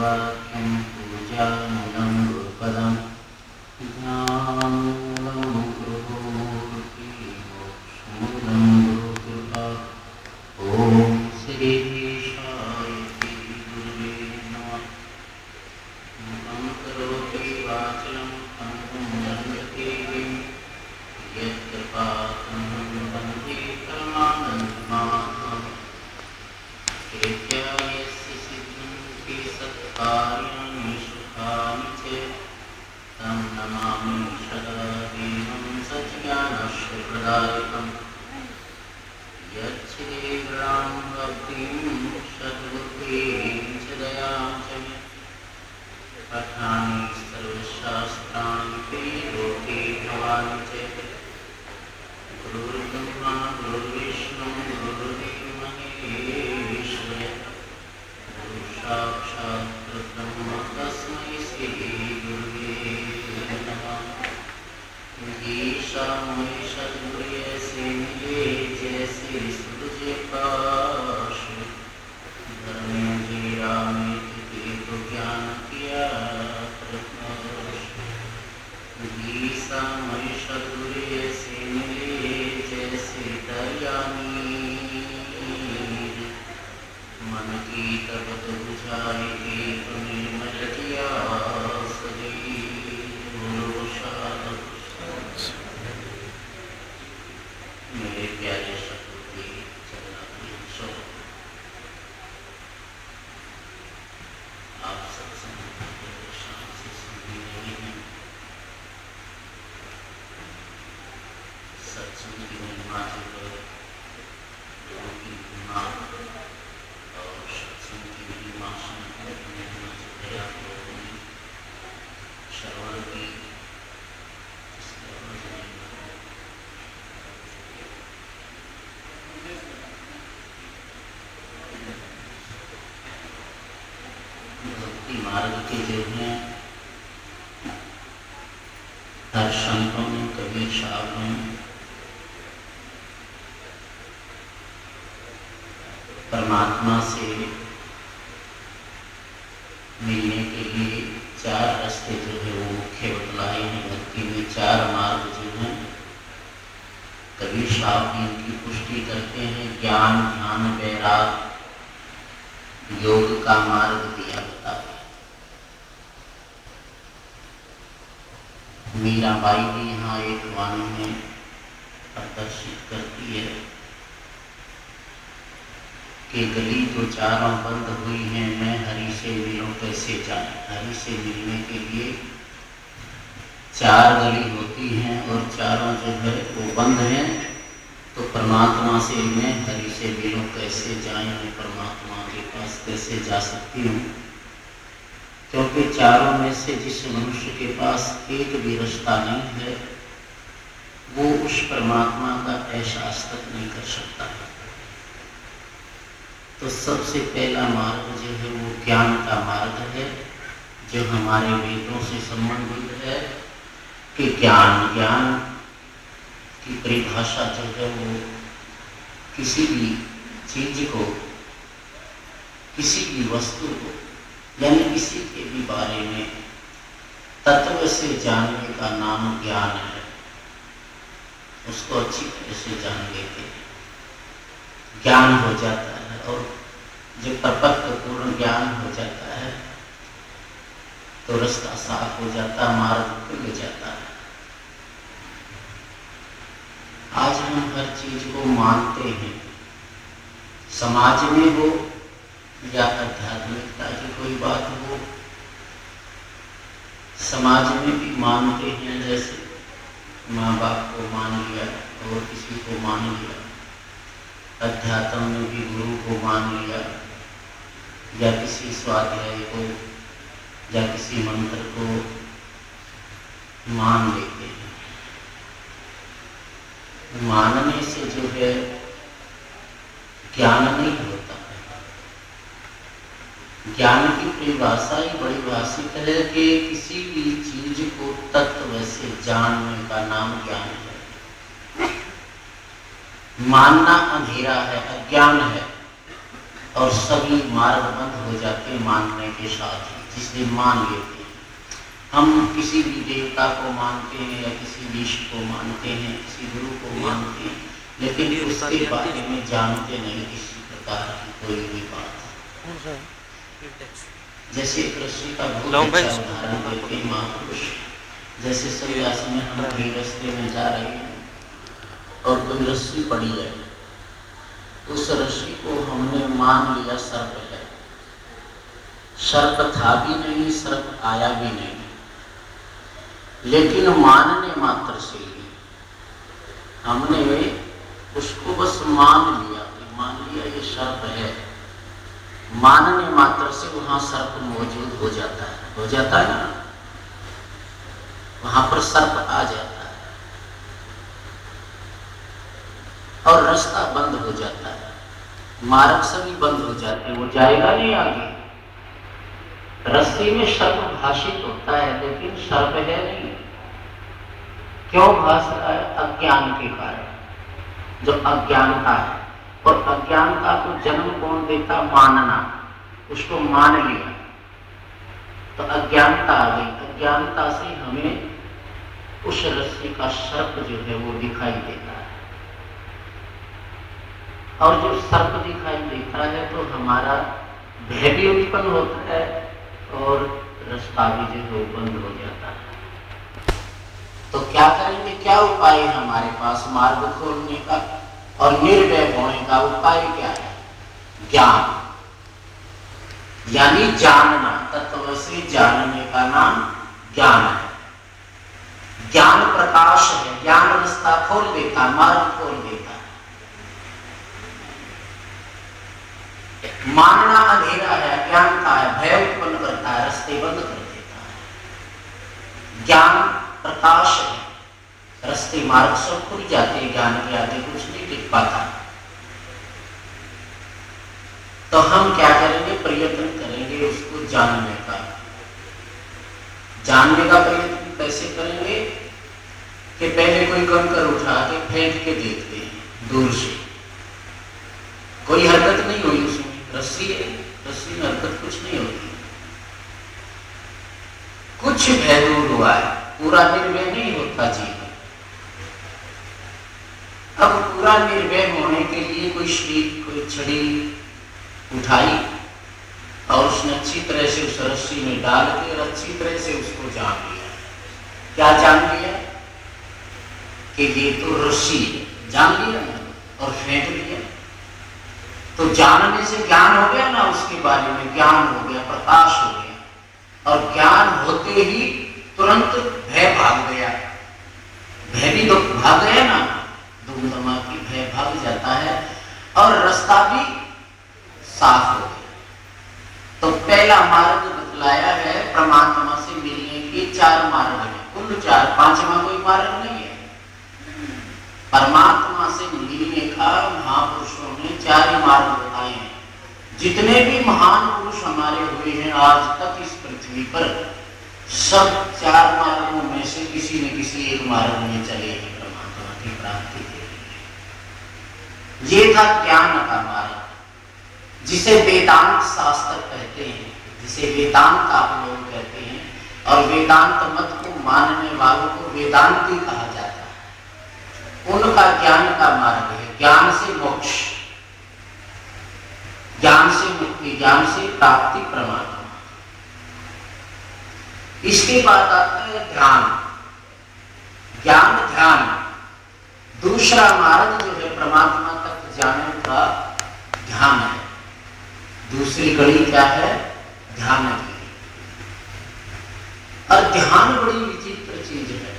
वेदवाक्यं पूजामूलं गुरुपदं ज्ञानमूलं गुरुमूर्ति मोक्षमूलं गुरुकृपा। ॐ श्री ईशाय गुरुवे नमः। मूलं करोति वाचालं पङ्गुं लङ्घयते यत्कृपातमहं वन्दे परमानन्दमाधवम्। कृत्यायस्य सिद्धिं सत्कार्याणि सुखानि च तं नमामि सदा देवं सज्ञानप्रदायकम्। यच्छ्रीरां भक्तिं सद्बुद्धिं च दयां च मे पठामि सर्वशास्त्राणि प्रियलोके भवानि च। गुरुर्ब्रह्मा गुरुर्विष्णु गुरुर्देवो महेश्वरः गुरुसाक्षात् परब्रह्म तस्मै श्री गुरुवे नमः। ईशा महेश गुरुये से मिले जैसे सूरज प्रकाश धर्मेंद्र राम को ज्ञान किया प्रकाश। ईशा महेश गुरुये से मिले जैसे दरिया नीर मन की तपत बुझाए एक निर्मल किया शरीर। मेरे प्यारे सतगुरु चरणामृत आप सत्संग शाम से सुन रहे हैं। सत्संग की महिमा जो है लोगों की महिमा और सत्संग की महिमा सुनने की महिमा जो है आप लोगों ने श्रवण की भक्ति मार्ग के जो हैं हर संतों ने कबीर साहब ने परमात्मा से मिलने के लिए चार रास्ते जो है वो मुख्य बतलाए हैं। भक्ति में चार मार्ग जो हैं कबीर साहब भी इनकी पुष्टि करते हैं। ज्ञान ध्यान वैराग योग का मार्ग दिया बता। मीराबाई भी यहाँ एक वाणी में प्रदर्शित करती है कि गली जो चारों बंद हुई हैं मैं हरि से मिलूं कैसे जाऊं। हरि से मिलने के लिए चार गली होती हैं और चारों जो है वो बंद हैं। तो परमात्मा से मैं हरि से मिलूं कैसे जाऊं, मैं परमात्मा के पास कैसे जा सकती हूँ। क्योंकि चारों में से जिस मनुष्य के पास एक भी रास्ता नहीं है वो उस परमात्मा का एहसास तक नहीं कर सकता है। तो सबसे पहला मार्ग जो है वो ज्ञान का मार्ग है जो हमारे वेदों से संबंधित है कि ज्ञान की परिभाषा जो है वो किसी भी चीज को किसी भी वस्तु को यानी किसी के भी बारे में तत्व से जानने का नाम ज्ञान है। उसको अच्छी तरह से जान लेते हैं ज्ञान हो जाता है और जब परिपक्व पूर्ण ज्ञान हो जाता है तो रास्ता साफ हो जाता है, मार्ग खुल जाता है। आज हम हर चीज को मानते हैं, समाज में हो या आध्यात्मिकता की कोई बात हो, समाज में भी मानते हैं। जैसे माँ बाप को मान लिया और किसी को मान लिया, अध्यात्म में भी गुरु को मान लिया या किसी स्वाध्याय को या किसी मंत्र को मान लेते हैं। मानने से जो है ज्ञान नहीं होता है। ज्ञान की परिभाषा ही बड़ी भाषिक है कि किसी भी चीज को तत्व से जानने का नाम ज्ञान है। मानना अंधेरा है, अज्ञान है, और सभी मार्ग बंद हो जाते हैं मानने के साथ ही। जिस दिन मान लेते हैं, हम किसी भी देवता को मानते हैं या किसी ऋषि को मानते हैं, किसी गुरु को मानते हैं, लेकिन उसके बारे में जानते नहीं किसी प्रकार की कोई भी बात। जैसे कृषि का बहुत अच्छा उदाहरण देते हैं महापुरुष। जैसे सन्यास में हम कहीं रास्ते में जा रहे हैं और कोई रस्सी पड़ी है, उस रस्सी को हमने मान लिया सर्प है। सर्प था भी नहीं, सर्प आया भी नहीं, लेकिन मानने मात्र से ही हमने उसको बस मान लिया ये सर्प है। मानने मात्र से वहां सर्प मौजूद हो जाता है ना, वहां पर सर्प आ जाता है और रास्ता बंद हो जाता है, मार्ग सभी बंद हो जाते हैं, वो जाएगा नहीं आगे। रस्सी में सर्प भाषित होता है लेकिन सर्प है नहीं। क्यों भाष रहा है? अज्ञान के कारण। जो अज्ञानता है, और अज्ञानता को जन्म कौन देता? मानना। उसको मान लिया तो अज्ञानता आ गई। अज्ञानता से हमें उस रस्सी का सर्प जो है वो दिखाई देता है, और जब सर्प दिखाई देता है तो हमारा भय भी उत्पन्न होता है और रास्ता भी जो है बंद हो जाता है। तो क्या करेंगे? क्या उपाय है हमारे पास मार्ग खोलने का और निर्भय होने का? उपाय क्या है? ज्ञान, यानी जानना। तत्व से जानने का नाम ज्ञान है। ज्ञान प्रकाश है, ज्ञान रास्ता खोल देता, मार्ग खोल देता है। मानना अंधेरा है, अज्ञानता है, भय उत्पन्न करता है, रास्ते बंद कर देता है। ज्ञान प्रकाश है, रास्ते मार्ग सब खुल जाते हैं, ज्ञान के आगे कुछ नहीं टिक पाता। तो हम क्या करेंगे? प्रयत्न करेंगे उसको जानने का। जानने का प्रयत्न कैसे करेंगे? कि पहले कोई कंकर उठा के फेंक के देखते हैं दूर से, कोई हरकत नहीं हुई उसमें, रस्सी है, रस्सी में हरकत कुछ नहीं होती, कुछ भय दूर हुआ है, पूरा निर्भय नहीं होता जीवन। अब पूरा निर्भय होने के लिए कोई शीख, कोई छड़ी उठाई और उसने अच्छी तरह से उस रस्सी में डाल के अच्छी तरह से उसको जान लिया। क्या जान लिया? कि ये तो रस्सी है, जान लिया ना, और फेंक दिया। तो जानने से ज्ञान हो गया ना, उसके बारे में ज्ञान हो गया, प्रकाश हो गया, और ज्ञान होते ही तुरंत भय भाग गया। भय भी तो भाग गया ना, धूमधमा की भय भाग जाता है और रास्ता भी साफ हो गया। तो पहला मार्ग बतलाया है परमात्मा से मिलने के 4 मार्ग हैं, कुल 4, 5वां कोई मार्ग नहीं है। परमात्मा से मिलने का महापुरुषों ने 4 ही मार्ग बताए हैं। जितने भी महान पुरुष हमारे हुए हैं आज तक इस पृथ्वी पर, सब 4 मार्गों में से किसी न किसी एक मार्ग में चले हैं परमात्मा की प्राप्ति के लिए। ये था ज्ञान का मार्ग, जिसे वेदांत शास्त्र कहते हैं, जिसे वेदांत आप लोग कहते हैं, और वेदांत मत को मानने वालों को वेदांती कहा जाता है। उनका ज्ञान का मार्ग है, ज्ञान से मोक्ष, ज्ञान से मुक्ति, ज्ञान से प्राप्ति परमात्मा। इसके बाद आता है ध्यान, ज्ञान ध्यान। दूसरा मार्ग जो है परमात्मा तक जाने का ध्यान है। दूसरी कड़ी क्या है? ध्यान की। और ध्यान बड़ी विचित्र चीज है।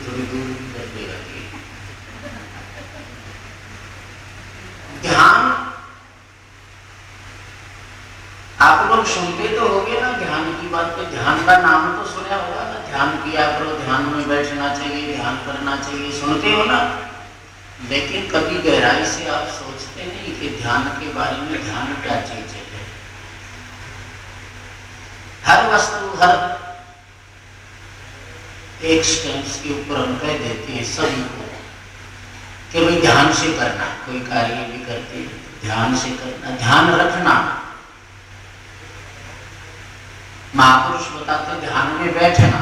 थोड़ी दूर कर देगा। ध्यान आप लोग सुनते तो होगे ना ध्यान की बात पे, ध्यान का नाम तो सुना होगा ना, ध्यान किया करो, ध्यान में बैठना चाहिए, ध्यान करना चाहिए, सुनते हो ना। लेकिन कभी गहराई से आप सोचते नहीं कि ध्यान के बारे में, ध्यान क्या चीज है। हर वस्तु, एक स्टेप्स के ऊपर हम कह देते हैं सभी को कि भाई ध्यान से करना, कोई कार्य भी करते हैं ध्यान से करना, ध्यान रखना। महापुरुष बताते ध्यान में बैठना,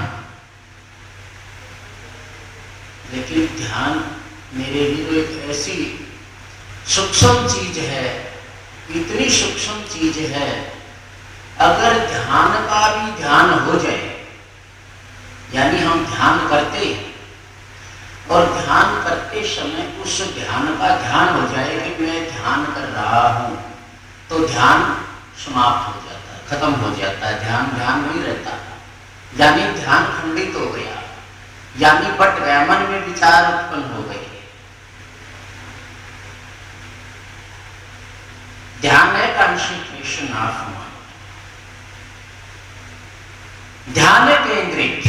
लेकिन ध्यान मेरे लिए एक ऐसी सूक्ष्म चीज है, इतनी सूक्ष्म चीज है, अगर ध्यान का भी ध्यान हो जाए, यानी हम ध्यान करते और ध्यान करते समय उस ध्यान का ध्यान हो जाए कि मैं ध्यान कर रहा हूं, तो ध्यान समाप्त हो जाता है, खत्म हो जाता है, ध्यान नहीं रहता, यानी ध्यान खंडित हो गया, यानी बट गया, मन में विचार उत्पन्न हो गए। ध्यान है कंसंट्रेशन ऑफ माइंड, ध्यान है केंद्रित।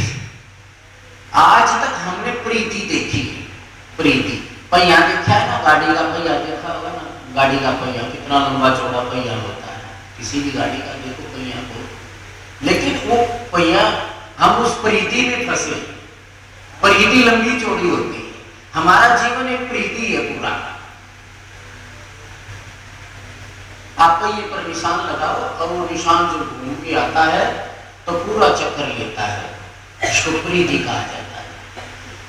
आज तक हमने प्रीति देखी है, प्रीति पहिया देखा है ना, गाड़ी का पहिया देखा होगा ना, गाड़ी का पहिया कितना लंबा चौड़ा पहिया होता है, किसी भी गाड़ी का देखो पहिया को, लेकिन वो पहिया हम उस प्रीति में फंसे, प्रीति लंबी चौड़ी होती है। हमारा जीवन एक प्रीति है पूरा। आप पहिए पर निशान लगाओ और वो निशान जो घूम के आता है तो पूरा चक्कर लेता है, उसको प्रीति कहा जाता है।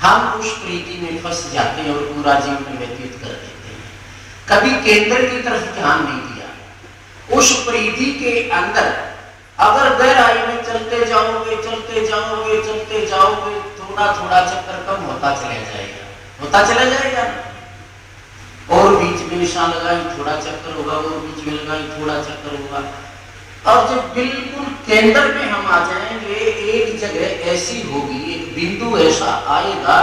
हम उस प्रीति में फंस जाते हैं और पूरा जीवन व्यतीत कर देते हैं, कभी केंद्र की तरफ ध्यान नहीं दिया। उस प्रीति के अंदर अगर गहराई में चलते जाओगे चलते जाओगे चलते जाओगे, थोड़ा थोड़ा चक्कर कम होता चला जाएगा, होता चला जाएगा ना, और बीच में निशान लगाई थोड़ा चक्कर होगा, और बीच में लगाई थोड़ा चक्कर होगा, और जब बिल्कुल केंद्र में हम आ जाएंगे, एक जगह ऐसी होगी, एक बिंदु ऐसा आएगा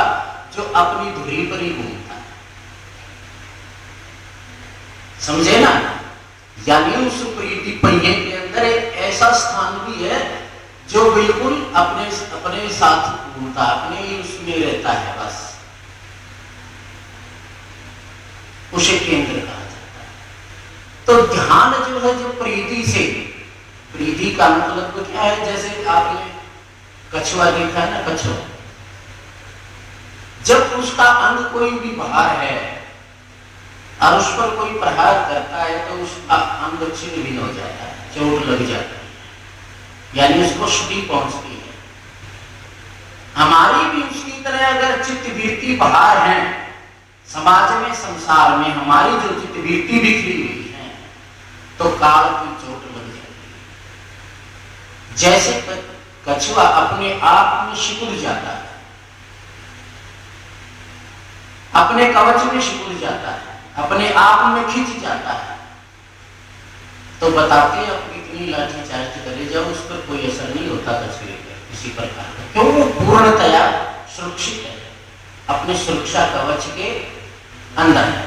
जो अपनी धुरी पर ही घूमता है, समझे ना। यानी उस प्रीति पहिए के अंदर एक ऐसा स्थान भी है जो बिल्कुल अपने साथ घूमता, अपने ही उसमें रहता है, बस उसे केंद्र कहा जाता है। तो ध्यान जो है, जो प्रीति से, प्रीति का मतलब क्या है, जैसे आपने कछुआ देखा है ना, कछुआ जब उसका अंग कोई भी बाहर है और उस पर कोई प्रहार करता है तो उसका अंग छिन्न भिन्न हो जाता है, चोट लग जाती है, यानी उसको क्षति पहुंचती है। हमारी भी उसकी तरह अगर चित्त वृत्ति बाहर है, समाज में संसार में हमारी जो चित्त वृत्ति बिखरी हुई है, तो काल की चोट लग जाती है। जैसे कछुआ अपने आप में सिकुड़ जाता है, अपने कवच में सिकुड़ जाता है, अपने आप में खिंच जाता है, तो बताते हैं आप कितनी लाठी चार्ज करे जाओ, उस पर कोई असर नहीं होता कछुए पर किसी प्रकार का, क्यों? वो पूर्णतया सुरक्षित है, अपने सुरक्षा कवच के अंदर है।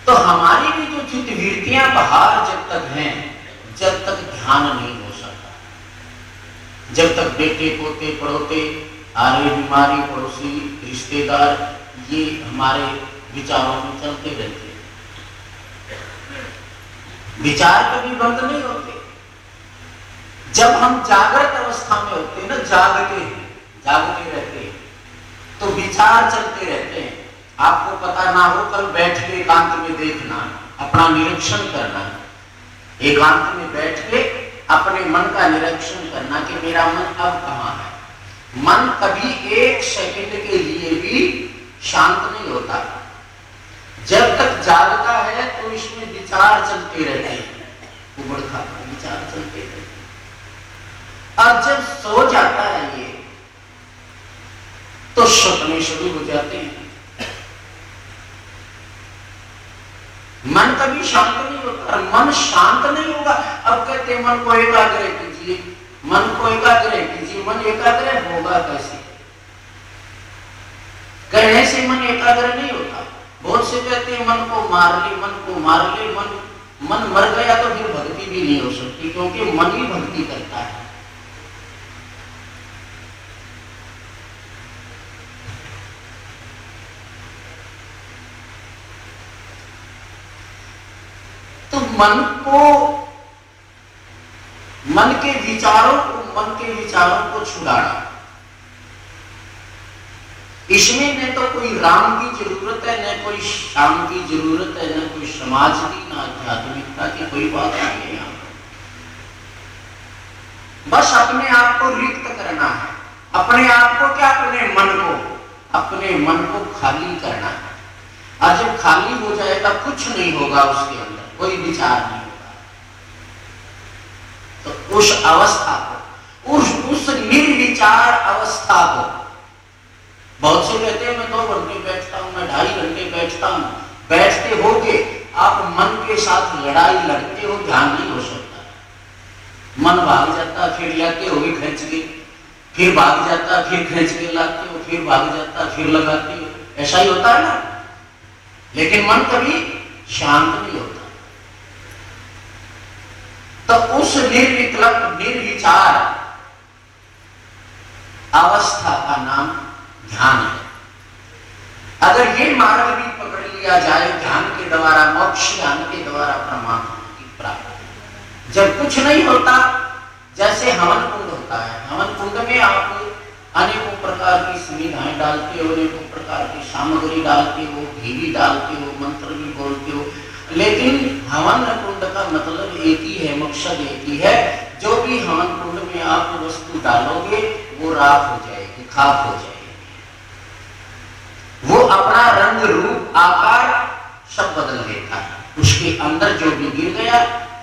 तो हमारी भी जो चित्त वृत्तियां बाहर जब तक हैं, जब तक ध्यान नहीं हो सकता, जब तक बेटे पोते पड़ोते आरे बीमारी पड़ोसी रिश्तेदार ये हमारे विचारों में चलते रहते हैं, विचार कभी बंद नहीं होते। जब हम जागृत अवस्था में होते हैं ना, जागते रहते हैं, तो विचार चलते रहते हैं। आपको पता ना हो, कल बैठ के एकांत में देखना, अपना निरीक्षण करना, एकांत में बैठ के अपने मन का निरीक्षण करना कि मेरा मन अब कहाँ है। मन कभी एक सेकंड के लिए भी शांत नहीं होता, जब तक जागता है तो इसमें विचार चलते रहते हैं, उबड़ खाबड़ विचार चलते रहते हैं। और जब सो जाता है ये, तो सपने शुरू हो जाते हैं। मन कभी शांत नहीं होता, मन शांत नहीं होगा। अब कहते हैं मन को एकाग्र कीजिए, मन को एकाग्र कीजिए, मन एकाग्र होगा कैसे? कहने से मन एकाग्र नहीं होता। बहुत से कहते हैं मन को मार ले, मन को मार ले, मन मर गया तो फिर भक्ति भी नहीं हो सकती, क्योंकि मन ही भक्ति करता है। तो मन के विचारों को छुड़ाना, इसमें न तो कोई राम की जरूरत है, न कोई श्याम की जरूरत है, न कोई समाज की, न आध्यात्मिकता की, कोई बात नहीं है यहाँ। बस अपने आप को रिक्त करना है, अपने आप को क्या, अपने मन को खाली करना है। और जब खाली हो जाएगा कुछ नहीं होगा उसके अंदर, कोई विचार नहीं होगा। तो उस अवस्था को, उस निर्विचार अवस्था को, बहुत से कहते हैं मैं 2 घंटे बैठता हूं, मैं 2.5 घंटे बैठता हूं। बैठते होगे आप मन के साथ लड़ाई लड़ते हो, ध्यान नहीं हो सकता। मन भाग जाता, फिर लाते हो खींच के, फिर भाग जाता, फिर खींच के लाते हो, फिर भाग जाता, फिर लगाते हो, ऐसा ही होता है ना। लेकिन मन कभी शांत नहीं होता। तो उस निर्विकल्प निर्विचार अवस्था का नाम ध्यान है। अगर ये मार्ग भी पकड़ लिया जाए, ध्यान के द्वारा, मोक्ष ध्यान के द्वारा परमात्मा की प्राप्ति, जब कुछ नहीं होता, जैसे हवन कुंड होता है, हवन कुंड में आप अनेकों प्रकार की सुविधाएं डालते हो, अनेकों प्रकार की सामग्री डालते हो, घी भी डालते हो, मंत्र भी बोलते हो, लेकिन हवन कुंड का मतलब एक ही है, मकसद एक ही है। जो भी हवन कुंड में आप वस्तु डालोगे वो राख हो जाएगी, खाक हो जाएगी। वो अपना रंग रूप आकार सब बदल देता है। उसके अंदर जो भी गिर गया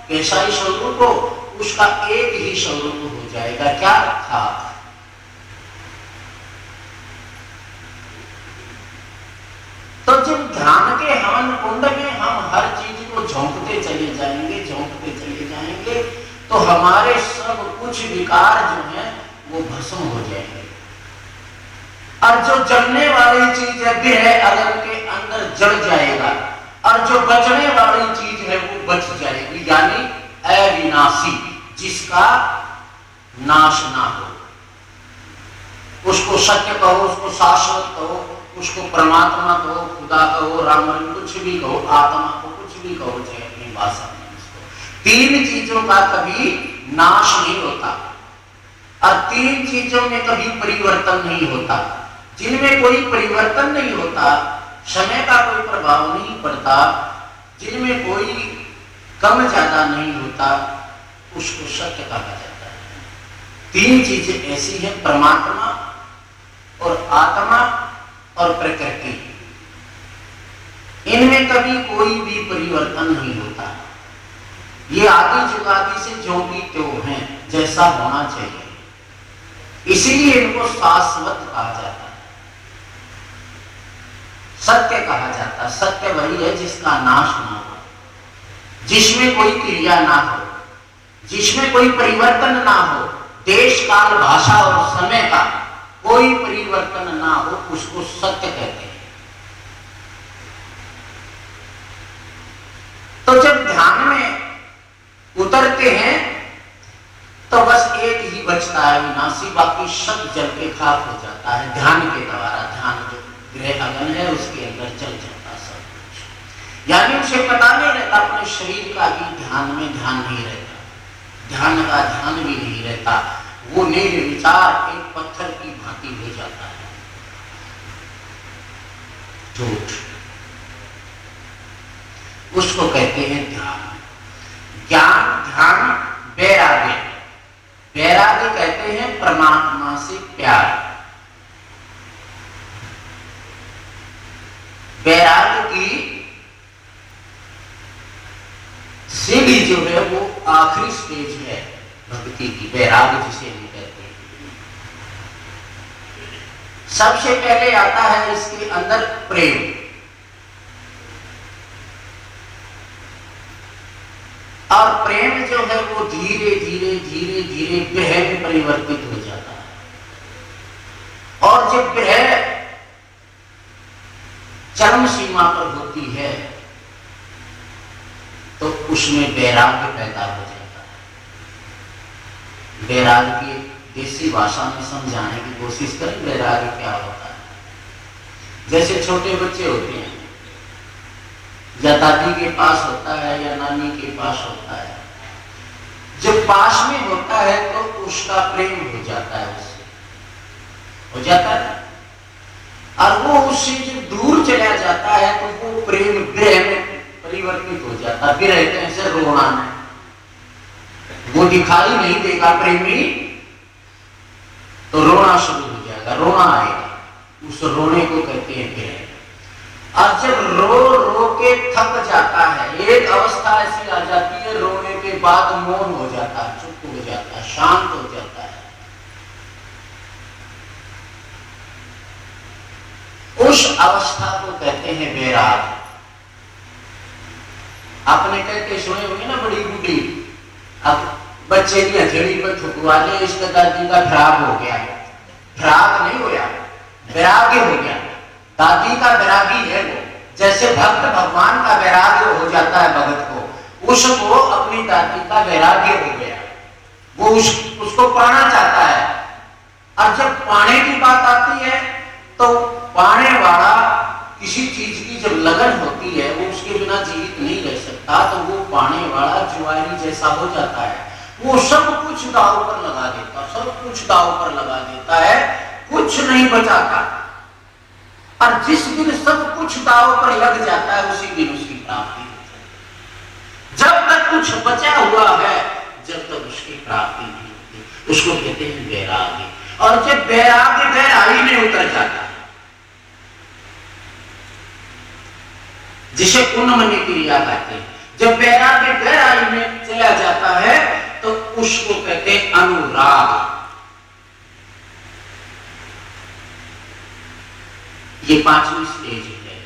कैसा ही स्वरूप हो, उसका एक ही स्वरूप हो जाएगा, क्या, खाक। तो जब ध्यान के हवन कुंड में हम हर चीज को झोंकते चले जाएंगे, झोंकते चले जाएंगे, तो हमारे सब कुछ विकार जो है वो भस्म हो जाएंगे। और जो जलने वाली चीज है ग्रह अगर के अंदर जल जाएगा, और जो बचने वाली चीज है वो बच जाएगी, यानी अविनाशी, जिसका नाश ना हो। उसको सत्य कहो, उसको शाश्वत कहो, उसको परमात्मा कहो, खुदा कहो, राम, कुछ भी कहो, आत्मा को कुछ भी कहो, चाहे अपनी भाषा में उसको। 3 चीजों का कभी नाश नहीं होता, और 3 चीजों में कभी परिवर्तन नहीं होता। जिनमें कोई परिवर्तन नहीं होता, समय का कोई प्रभाव नहीं पड़ता, जिनमें कोई कम ज्यादा नहीं होता, उसको सत्य कहा जाता है। 3 चीजें ऐसी हैं, परमात्मा और आत्मा और प्रकृति, इनमें कभी कोई भी परिवर्तन नहीं होता। ये आदि जुगादि से जो भी त्यों हैं, जैसा होना चाहिए, इसीलिए इनको शाश्वत कहा जाता है, सत्य कहा जाता है। सत्य वही है जिसका नाश ना हो, जिसमें कोई क्रिया ना हो, जिसमें कोई परिवर्तन ना हो, देश काल भाषा और समय का कोई परिवर्तन ना हो, उसको सत्य कहते हैं। तो जब ध्यान में उतरते हैं तो बस एक ही बचता है विनाशी, बाकी सब जल के खाक हो जाता है। ध्यान के द्वारा, ध्यान जो गृह अगन है उसके अंदर चल जाता सब कुछ, यानी उसे पता नहीं रहता, अपने शरीर का भी ध्यान में ध्यान नहीं रहता, ध्यान का ध्यान भी नहीं रहता, वो निर्विचार एक पत्थर की भांति हो जाता है। झूठ, उसको कहते हैं ध्यान। ज्ञान, ध्यान, वैराग्य। वैराग्य कहते हैं परमात्मा से प्यार। वैराग्य की सीढ़ी जो है वो आखिरी स्टेज है भक्ति की, वैराग्य जिसे हम कहते हैं। सबसे पहले आता है इसके अंदर प्रेम, और प्रेम जो है वो धीरे धीरे धीरे धीरे विरह में परिवर्तित हो जाता है, और जब विरह चरम सीमा पर होती है तो उसमें वैराग्य पैदा हो जाता है। वैराग्य की देसी भाषा में समझाने की कोशिश करें, वैराग्य क्या होता है। जैसे छोटे बच्चे होते हैं, या दादी के पास होता है या नानी के पास होता है, जब पास में होता है तो उसका प्रेम हो जाता है, उससे हो जाता है। और वो उससे जब दूर चला जाता है तो वो प्रेम विरह में परिवर्तित हो जाता है। विरह कैसे रोना है, वो दिखाई नहीं देगा प्रेमी तो रोना शुरू हो जाएगा, रोना आएगा, उस रोने को कहते हैं विरह। और जब रो रो के थक जाता है, एक अवस्था ऐसी आ जाती है रोने के बाद मौन हो जाता है, चुप हो जाता है, शांत हो जाता है, उस अवस्था को कहते हैं वैराग। आपने कहते सुने होंगे ना बड़ी बूढ़ी, अब बच्चे की हथेली पर थुकवा ले, इसका दादी का खराब हो गया, खराब नहीं होया, वैराग्य हो गया, दादी का वैरागी है वो। जैसे भक्त भगवान का वैराग्य हो जाता है भगत को, उसको अपनी दादी का वैराग्य हो गया, वो उसको पाना चाहता है। और जब पाने की बात आती है तो पाने वाला किसी चीज की जब लगन होती है वो उसके बिना जीवित नहीं रह सकता, तो वो पाने वाला जुआरी जैसा हो जाता है, वो सब कुछ दाव पर लगा देता, सब कुछ दाव पर लगा देता है, कुछ नहीं बचाता। और जिस दिन सब कुछ दाव पर लग जाता है उसी दिन उसकी प्राप्ति होती है। जब तक कुछ बचा हुआ है, जब तक उसकी प्राप्ति नहीं होती, उसको कहते हैं वैराग्य। और जब वैराग्य गहराई में उतर जाता है, जिसे पुण्यमनी क्रिया कहते हैं, जब वैराग्य गहराई में चला जाता है तो उसको कहते हैं अनुराग। ये 5वीं स्टेज है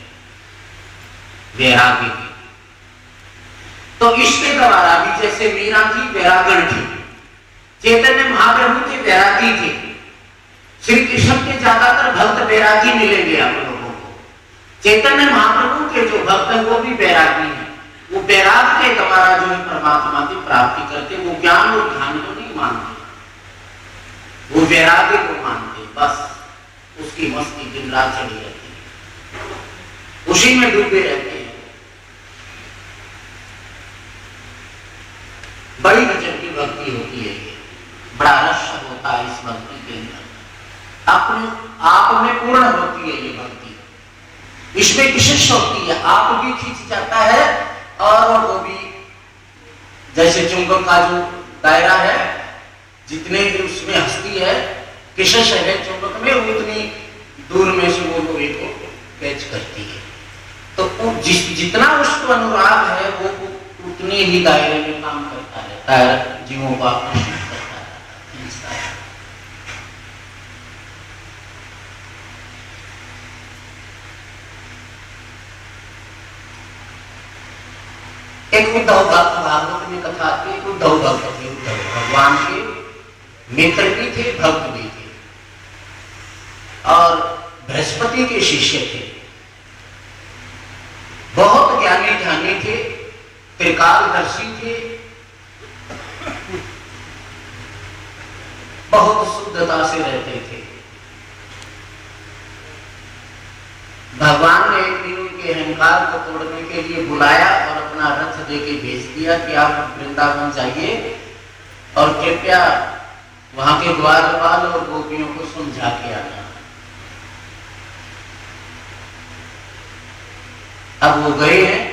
वैराग्य की। तो इसके द्वारा भी जैसे मीरा थी वैरागण थी, चैतन्य महाप्रभु के वैरागी थे, श्री कृष्ण के ज्यादातर भक्त वैरागी मिलेंगे आप लोगों को। चैतन्य महाप्रभु के जो भक्त हैं वो भी वैरागी हैं, वो वैराग के द्वारा जो है परमात्मा की प्राप्ति करते, वो ज्ञान और ध्यान को नहीं मानते, वो वैराग्य को मानते, बस उसकी मस्ती दिन रात चढ़ी रहती है, उसी में डूबे रहते हैं। बड़ी गजब की भक्ति होती है, बड़ा रस होता है इस भक्ति के अंदर, अपने आप में पूर्ण होती है ये भक्ति, इसमें विशेष होती है, आप भी खींच जाता है और वो भी, जैसे चुंबक का जो दायरा है, जितने उसमें हस्ती है, विशेष है चुंबक में, उतनी दूर में से वो लोहे को कैच करती है। तो जितना उसको अनुराग है वो उतने ही दायरे में काम करता रहता है, जीवों को आकर्षित करता है। एक उद्धव भक्त, भागवत में कथा आती है, उद्धव भक्त थे, उद्धव भगवान के मित्र भी थे, भक्त भी थे, और बृहस्पति के शिष्य थे, बहुत ज्ञानी ध्यानी थे, त्रिकालदर्शी थे, बहुत शुद्धता से रहते थे। भगवान ने एक दिन उनके अहंकार को तोड़ने के लिए बुलाया और अपना रथ देके भेज दिया कि आप वृंदावन जाइए और कृपया वहां के द्वारपाल और गोपियों को समझा के आना। अब वो गए हैं,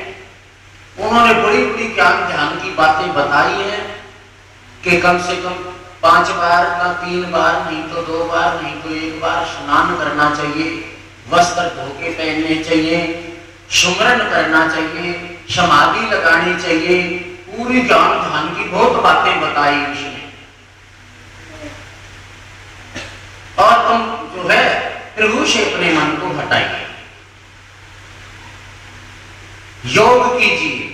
उन्होंने बड़ी बड़ी ज्ञान ध्यान की बातें बताई हैं कि कम से कम 5 बार का 3 बार, नहीं तो 2 बार, नहीं तो 1 बार स्नान करना चाहिए, वस्त्र धो के पहनने चाहिए, सुमरन करना चाहिए, समाधि लगानी चाहिए, पूरी ज्ञान ध्यान की बहुत बातें बताई उसने। और तुम जो है प्रभु से अपने मन को हटाइए, योग कीजिए,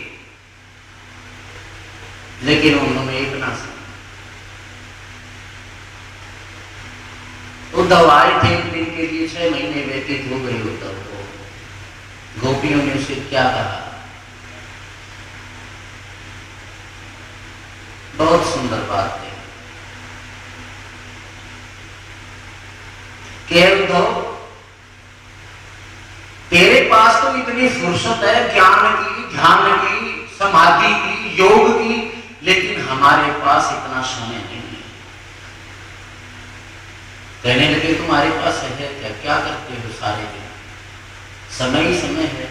लेकिन उन्होंने एक ना सुना। उद्धव आए थे एक दिन के लिए, 6 महीने व्यतीत हो गए उद्धव को। गोपियों ने उसे क्या कहा, बहुत सुंदर बात है कि उद्धव तेरे पास तो इतनी फुर्सत है ज्ञान की, ध्यान की, समाधि की, योग की, लेकिन हमारे पास इतना समय नहीं है। कहने लगे तुम्हारे पास है क्या, क्या करते हो सारे दिन? समय ही समय है।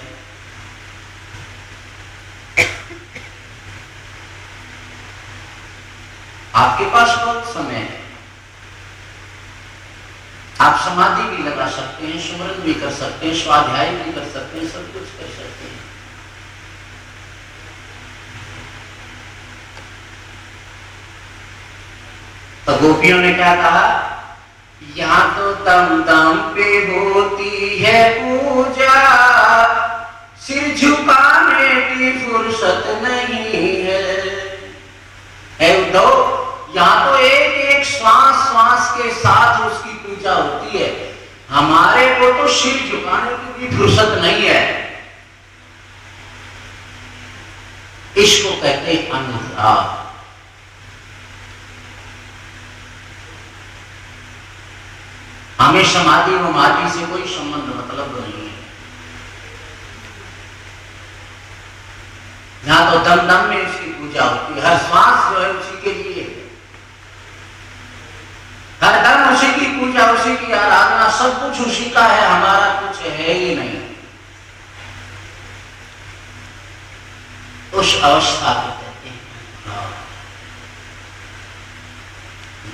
आपके पास बहुत समय है, आप समाधि भी लगा सकते हैं, सुमरन भी कर सकते हैं, स्वाध्याय भी कर सकते हैं, सब कुछ कर सकते हैं। तो गोपियों ने क्या कहा, यहाँ तो दम दम पे होती है पूजा, सिर झुकाने की फुर्सत नहीं है उद्धव। यहाँ तो एक एक श्वास श्वास के साथ उसकी पूजा होती है, हमारे को तो सिर झुकाने की भी फुर्सत नहीं है। इसको कहते हैं अनुराग। हमें समाधि वमाधि से कोई संबंध मतलब नहीं है। यहाँ तो दम दम में उसकी पूजा होती है, हर श्वास जो है उसी के लिए, हर दम उसी की पूजा, उसी की आराधना, सब कुछ उसी का है, हमारा कुछ है ही नहीं। उस अवस्था को कहते हैं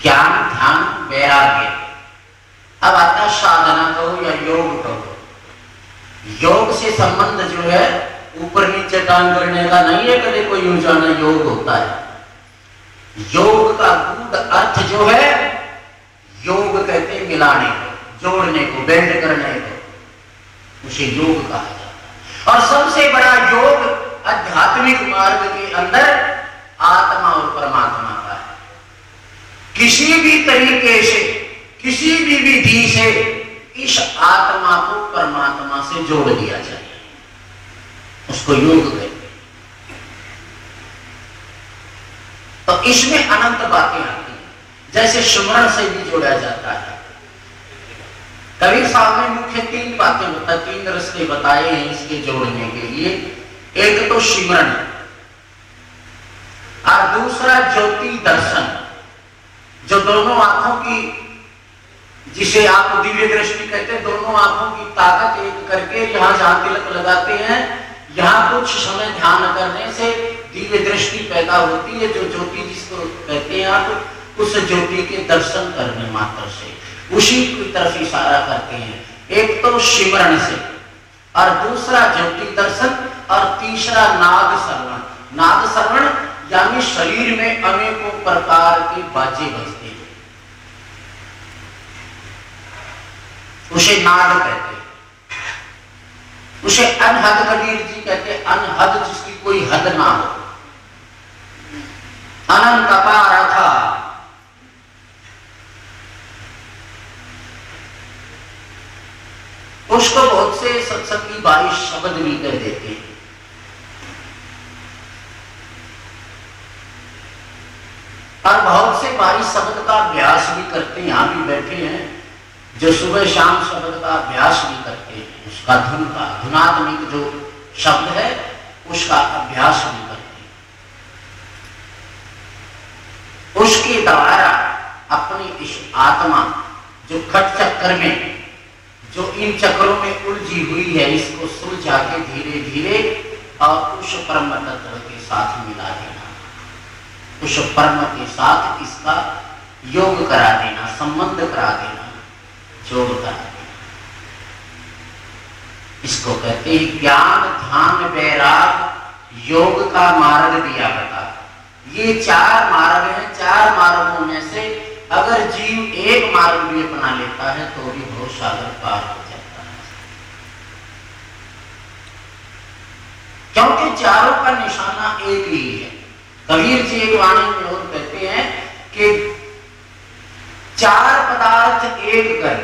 ज्ञान ध्यान वैराग्य। अब आता है साधना कहो या योग कहो। योग से संबंध जो है ऊपर नीचे टांग करने का नहीं है, कभी कोई यूं जाना योग होता है। योग का गूढ़ अर्थ जो है, योग कहते हैं मिलाने को, जोड़ने को, बेल्ट करने को, उसे योग कहा जाता है। और सबसे बड़ा योग आध्यात्मिक मार्ग के अंदर आत्मा और परमात्मा का है। किसी भी तरीके से, किसी भी विधि से इस आत्मा को परमात्मा से जोड़ दिया जाए, उसको योग कहते हैं। तो इसमें अनंत बातें आती हैं, जैसे सुमरण से भी जोड़ा जाता है। कबीर साहब ने मुख्य 3 बातें बताई, 3 रास्ते बताए हैं इसके जोड़ने के लिए। एक तो सिमरन, और दूसरा ज्योति दर्शन, जो दोनों आंखों की, जिसे आप दिव्य दृष्टि कहते हैं, दोनों आंखों की ताकत एक करके यहां जहां तिलक लगाते हैं, यहाँ कुछ समय ध्यान करने से दिव्य दृष्टि पैदा होती है, जो ज्योति जिसको कहते हैं आप, उस ज्योति के दर्शन करने मात्र से उसी की तरफ इशारा करते हैं। एक तो सिमरन से, और दूसरा ज्योति दर्शन, और तीसरा नाद श्रवण। नाद श्रवण यानी शरीर में अनेकों प्रकार के बाजे बजते हैं, उसे नाद कहते हैं। उसे अनहद, कबीर जी कहते हैं अनहद, जिसकी कोई हद ना हो। अनंत अपार था, उसको बहुत से सत्संगी बारिश शब्द भी कह देते हैं। और बहुत से बारिश शब्द का अभ्यास भी करते हैं, यहां भी बैठे हैं जो सुबह शाम शब्द का अभ्यास भी करते हैं, उसका धुन का, धुनात्मिक जो शब्द है उसका अभ्यास भी करते हैं। उसके द्वारा अपनी इस आत्मा जो खट चक्कर में, जो इन चक्रों में उलझी हुई है, इसको सुलझा के धीरे धीरे और उस परम तत्व के साथ मिला देना, उस परम के साथ इसका योग करा देना, संबंध करा देना, जोड़ करा देना। इसको कहते हैं ज्ञान ध्यान वैराग योग का मार्ग दिया बता। ये 4 मार्ग हैं, 4 मार्गों में से अगर जीव एक मार्ग भी अपना लेता है तो भी भव सागर पार हो जाता है, क्योंकि चारों का निशाना एक ही है। कबीर जी एक वाणी में और कहते हैं कि 4 पदार्थ एक कर,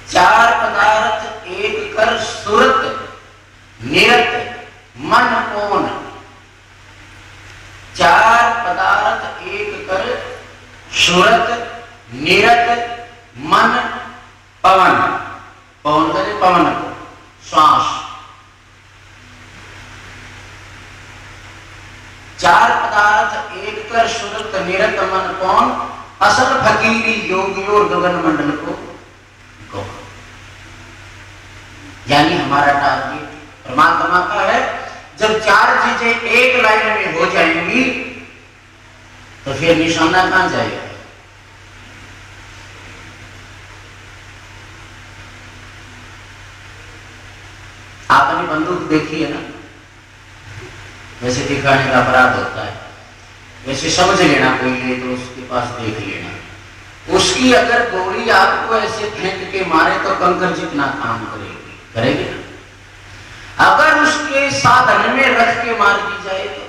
4 पदार्थ एक कर, सुरत निरत मन पौन। 4 पदार्थ एक कर, सुरत निरत मन पवन। पवन करे पवन को, श्वास। 4 पदार्थ एक कर, सुरत निरत मन पवन, असल फकीरी योगी और गगन मंडल को गौ। यानी हमारा टारगेट परमात्मा का है। जब चार चीजें एक लाइन में हो जाएंगी तो फिर निशाना कहां जाएगा? आपने बंदूक देखी है ना, वैसे दिखाने का अपराध होता है, वैसे समझ लेना कोई है तो उसके पास देख लेना। उसकी अगर गोली आपको ऐसे फेंक के मारे तो कंकर जितना काम करेगी ना। अगर उसके साधन में रख के मार दी जाए तो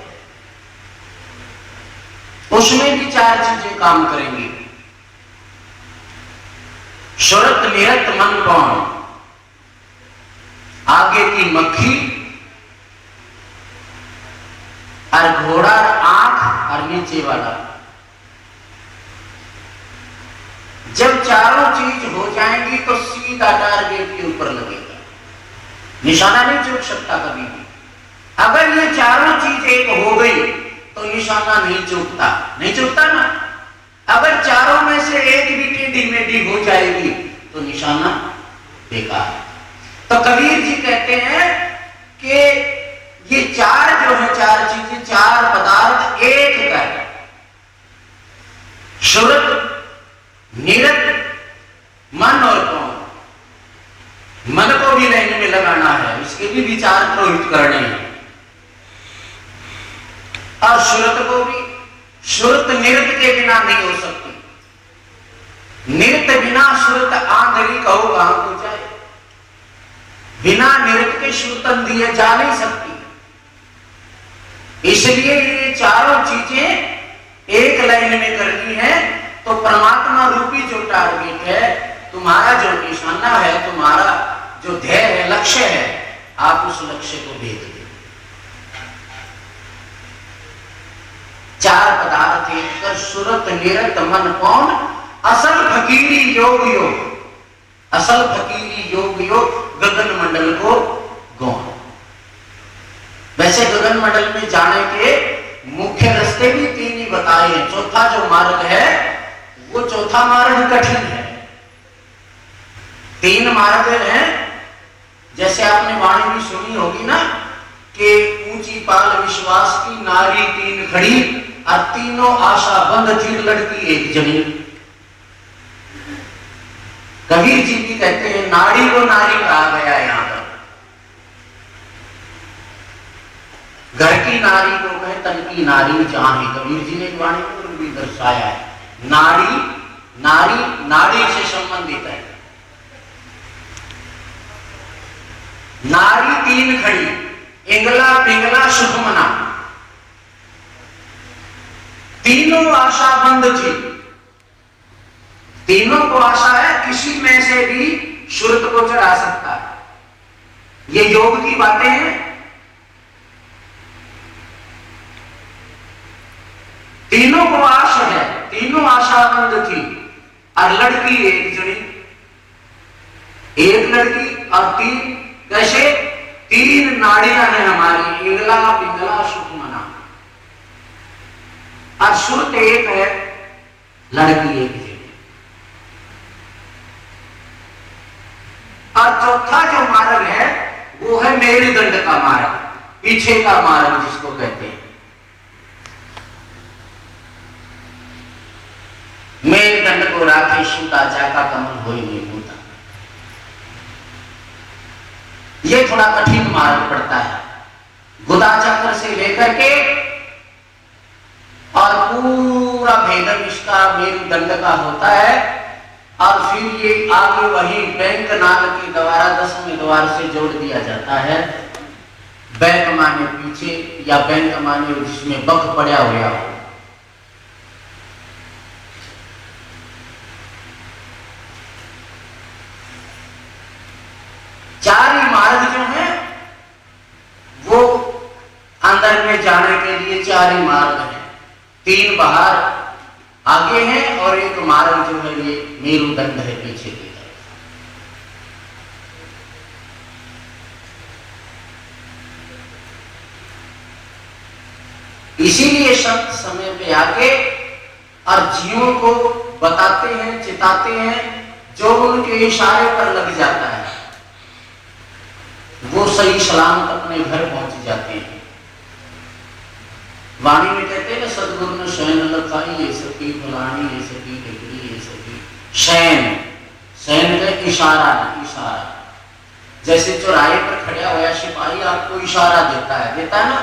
उसमें भी चार चीजें काम करेंगी। सुरत निरत मन कौन, आगे की मक्खी और घोड़ा आंख और नीचे वाला। जब चारों चीज हो जाएंगी तो सीधा टारगेट के ऊपर लगेगा, निशाना नहीं चूक सकता कभी भी। अगर ये चारों चीज एक हो गई तो निशाना नहीं चूकता ना। अगर चारों में से एक भी टेढ़ी मेढ़ी हो जाएगी तो निशाना बेकार। तो कबीर जी कहते हैं कि ये चार जो है, चार चीजें, चार पदार्थ एक कर, सुरत निरत मन और कौन। मन को भी लाइन में लगाना है, उसके भी विचार प्रवृत्त करने हैं, और सुरत को भी। सुरत निरत के बिना नहीं हो सकती। निरत बिना सुरत आंधरी कहो कहां को जाए। बिना निरत के सुरतन दिए जा नहीं सकती। इसलिए ये चारों चीजें एक लाइन में करनी है। तो परमात्मा रूपी जो टारगेट है, तुम्हारा जो निशाना है, तुम्हारा जो ध्येय है, लक्ष्य है, आप उस लक्ष्य को भेद दो। चार पदार्थ एक कर, सुरत निरत मन कौन, असल फकीरी योग योग। असल फकीरी योग योग, गगन मंडल को गौण। वैसे गगन मंडल में जाने के मुख्य रास्ते भी तीन ही बताए हैं। चौथा जो मार्ग है वो चौथा मार्ग कठिन है। तीन मार्ग हैं, जैसे आपने वाणी भी सुनी होगी ना कि ऊंची पाल विश्वास की नारी तीन खड़ी, और तीनों आशा बंद थी लड़की एक जनी। कबीर जी भी कहते हैं नारी को नारी कहा गया यहां पर। घर की नारी को कहे तन की नारी जहां है। कबीर जी ने वाणी को भी दर्शाया है। नारी नारी नारी से संबंधित है। नारी तीन खड़ी, इंगला पिंगला सुखमना, तीनों आशा बंद थी। तीनों को आशा है किसी में से भी सुरत को चढ़ा सकता है। ये योग की बातें हैं। तीनों को आश है, तीनों आशा बंद थी, और लड़की एक जनी। एक लड़की और तीन, कैसे? तीन नाड़ियां हैं हमारी, इंगला पिंगला सुखमना, और सुरत एक है, लड़की एक जनी। और चौथा जो मार्ग है वो है मेरुदंड का मार्ग, पीछे का मार्ग जिसको कहते हैं। मेरुदंड को राखे सूता, जाका कमल होई नहीं होता। ये थोड़ा कठिन मार्ग पड़ता है। गुदा चक्र से लेकर के और पूरा भेदन इसका मेरुदंड का होता है, और फिर ये आगे वही बैंक नाल के द्वारा 10वें द्वार से जोड़ दिया जाता है। बैंक माने पीछे, या बैंक माने जिसमें बख पड़ा हुआ हो। चार ही मार्ग जो है वो अंदर में जाने के लिए चार ही मार्ग हैं। तीन बाहर आगे हैं और एक मार्ग जो है ये मेरुदंड है पीछे की तरफ। इसीलिए संत समय पे आके और जीवों को बताते हैं, चिताते हैं, जो उनके इशारे पर लग जाता है वो सही सलामत अपने घर पहुंच जाते हैं। वाणी में कहते हैं ना, सदगुरु ने शयन लखाई ये सकी फलानी ये सकी ढकड़ी ये सकी। शयन, शयन का इशारा है, इशारा। जैसे चौराहे पर खड़ा हुआ सिपाही आपको इशारा देता है ना,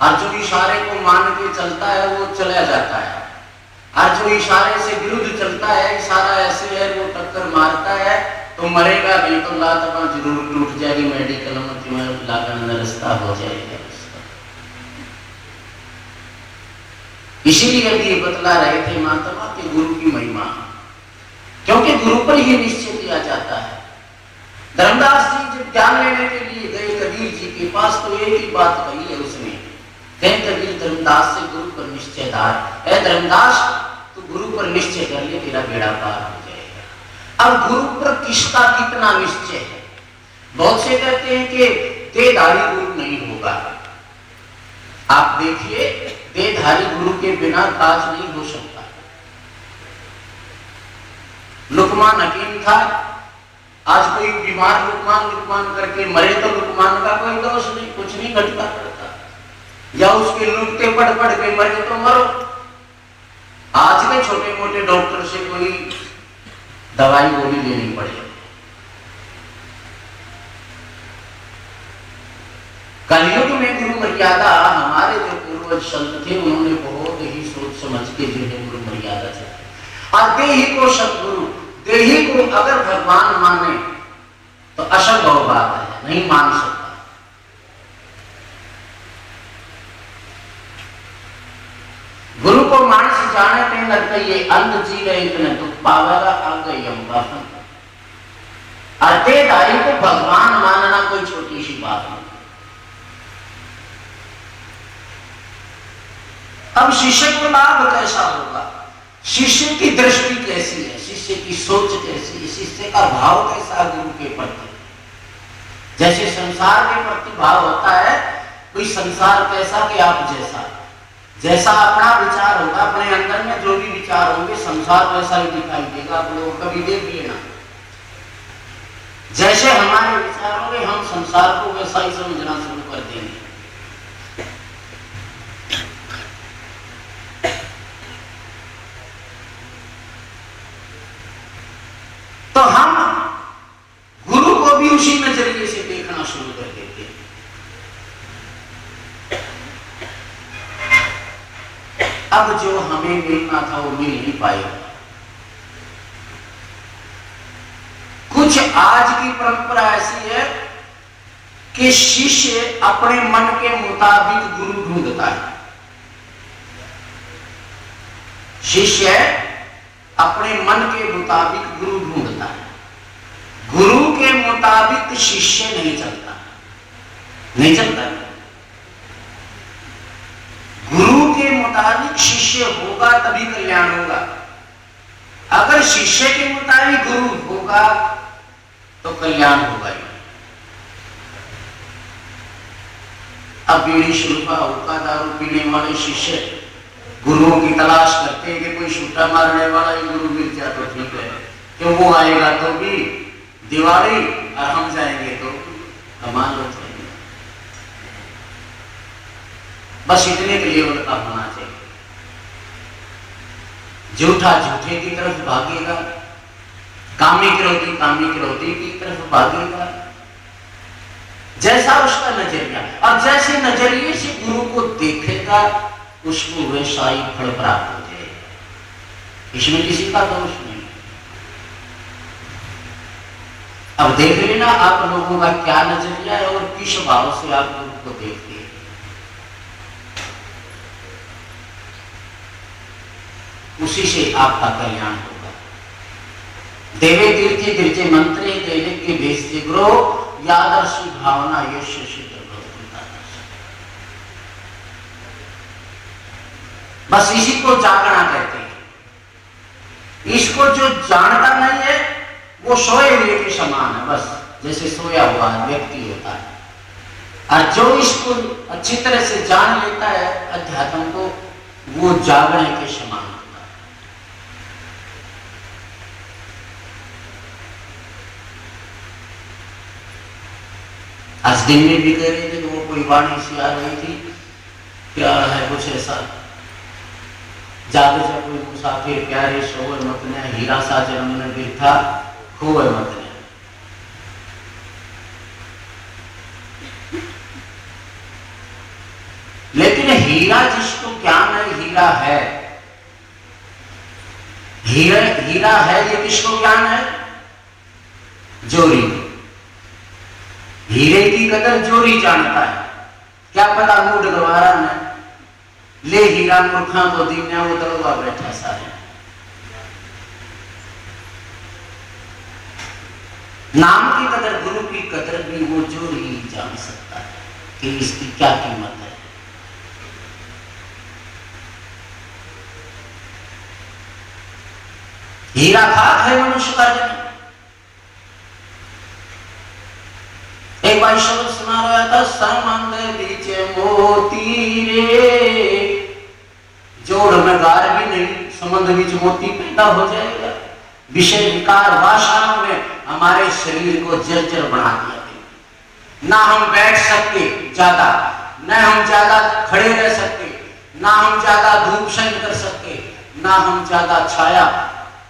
और जो इशारे को मान के चलता है वो चला जाता है, और जो इशारे से विरुद्ध चलता है, इशारा ऐसे है वो टक्कर मारता है तो मरेगा नहीं, तो लात जरूर टूट जाएगी, मेडिकल में लागन रास्ता हो जाएगा। इसीलिए भी बतला रहे थे महात्मा के गुरु की महिमा, क्योंकि गुरु पर ही निश्चय किया जाता है। धर्मदास जी जब ज्ञान लेने के लिए गए कबीर जी के पास तो एक ही बात कही है उसने, कहीं कबीर धर्मदास से गुरु पर निश्चयदार है, धर्मदास तो गुरु पर निश्चय कर ले, तेरा बेड़ा पार हो जाएगा। अब गुरु पर किसका कितना निश्चय है? बहुत से कहते हैं कि देहधारी गुरु नहीं होगा। आप देखिए, देहधारी गुरु के बिना काज नहीं हो सकता। लुकमान हकीम था, आज कोई बीमार लुकमान करके मरे तो लुकमान का कोई दोष नहीं, कुछ नहीं घटता पड़ता, या उसके नुक्ते पढ़ के मरे तो मरो। आज के छोटे मोटे डॉक्टर से कोई दवाई गोली लेनी पड़ेगी। कलयुग में गुरु मर्यादा, हमारे जो पूर्वज संत थे उन्होंने बहुत ही सोच समझ के जो है गुरु मर्यादा चलाई। और देही को सतगुरु, देही को अगर भगवान माने तो असंभव बात है, नहीं मान सकता। गुरु को मानस जाने पे लगता ये अंत जी रहे इतने दुख पावेगा आगे यम का। और देहधारी को भगवान मानना कोई छोटी सी बात नहीं। अब शिष्य को लाभ कैसा होगा? शिष्य की दृष्टि कैसी है, शिष्य की सोच कैसी है, शिष्य का भाव कैसा गुरु के प्रति? जैसे संसार के प्रति भाव होता है, कोई संसार कैसा कि आप जैसा, जैसा अपना विचार होगा, अपने अंदर में जो भी विचार होंगे संसार वैसा ही दिखाई देगा। आप लोग कभी देखिए ना, जैसे हमारे विचार होंगे हम संसार को वैसा ही समझना शुरू कर देंगे। तो हम गुरु को भी उसी नजरिए से देखना शुरू कर देते हैं। अब जो हमें मिलना था वो मिल नहीं पाएगा। कुछ आज की परंपरा ऐसी है कि शिष्य अपने मन के मुताबिक गुरु ढूंढता है। शिष्य अपने मन के मुताबिक गुरु ढूंढता है, गुरु के मुताबिक शिष्य नहीं चलता, नहीं चलता। गुरु के मुताबिक शिष्य होगा तभी कल्याण होगा। अगर शिष्य के मुताबिक गुरु होगा तो कल्याण होगा ही। अब बीड़ी शुल्का हुक्का दारू पीने वाले शिष्य गुरुओं की तलाश करते हैं कि कोई छुट्टा मारने वाला ही गुरु मिल जाए तो ठीक है, क्यों वो आएगा तो भी दिवाली और हम जाएंगे तो कमाल हो जाएंगे। बस इतने के लिए उनका होना चाहिए। झूठा झूठे की तरफ भागेगा, कामी क्रोधी की तरफ भागेगा, जैसा उसका नजरिया, और जैसे नजरिए से गुरु को देखेगा उसको वैसा ही फल प्राप्त हो जाएगा। इसमें किसी का दोष नहीं। अब देख लेना आप लोगों का क्या नजरिया है और किस भाव से आप गुरु को देखते हैं। उसी से आपका कल्याण होगा। देवे तीर्थे गिरजे मंत्रे देवे के भेष से ग्रो यादर्श भावना यश सिद्ध। बस इसी को जागना कहते हैं। इसको जो जानता नहीं है वो सोए हुए के समान है, बस जैसे सोया हुआ व्यक्ति होता है। और जो इसको अच्छी तरह से जान लेता है अध्यात्म को, वो जागने के समान होता है। दिन में भी कह रहे थे कि वो कोई वाणी सी आ रही थी, क्या है कुछ ऐसा, जागे कोई मुसाफिर प्यारे शोर मत ने हीरा सा जन्म ने देखा खोए मत ने। लेकिन हीरा जिसको ज्ञान है हीरा है, हीरा है, ये किसको ज्ञान है? जोरी। हीरे की कदर जोरी जानता है। क्या पता मूड गवारा ने ले हीरा मूर्खा को दीना वो दड़वा बैठा सारे। नाम की कदर, गुरु की कदर भी वो जोरी ही जान सकता है कि इसकी क्या कीमत है। हीरा खाक है मनुष्य का जन्म। एक बार शब्द सुना रहा था, समंद बीच मोती रे, जोड़ में गार भी नहीं, समंद बीच मोती पैदा हो जाएगा। विषय विकार वासनाओं में हमारे शरीर को जर्जर बना दिया। ना हम बैठ सकते ज्यादा, ना हम ज्यादा खड़े रह सकते, ना हम ज्यादा धूप सहन कर सकते, ना हम ज्यादा छाया।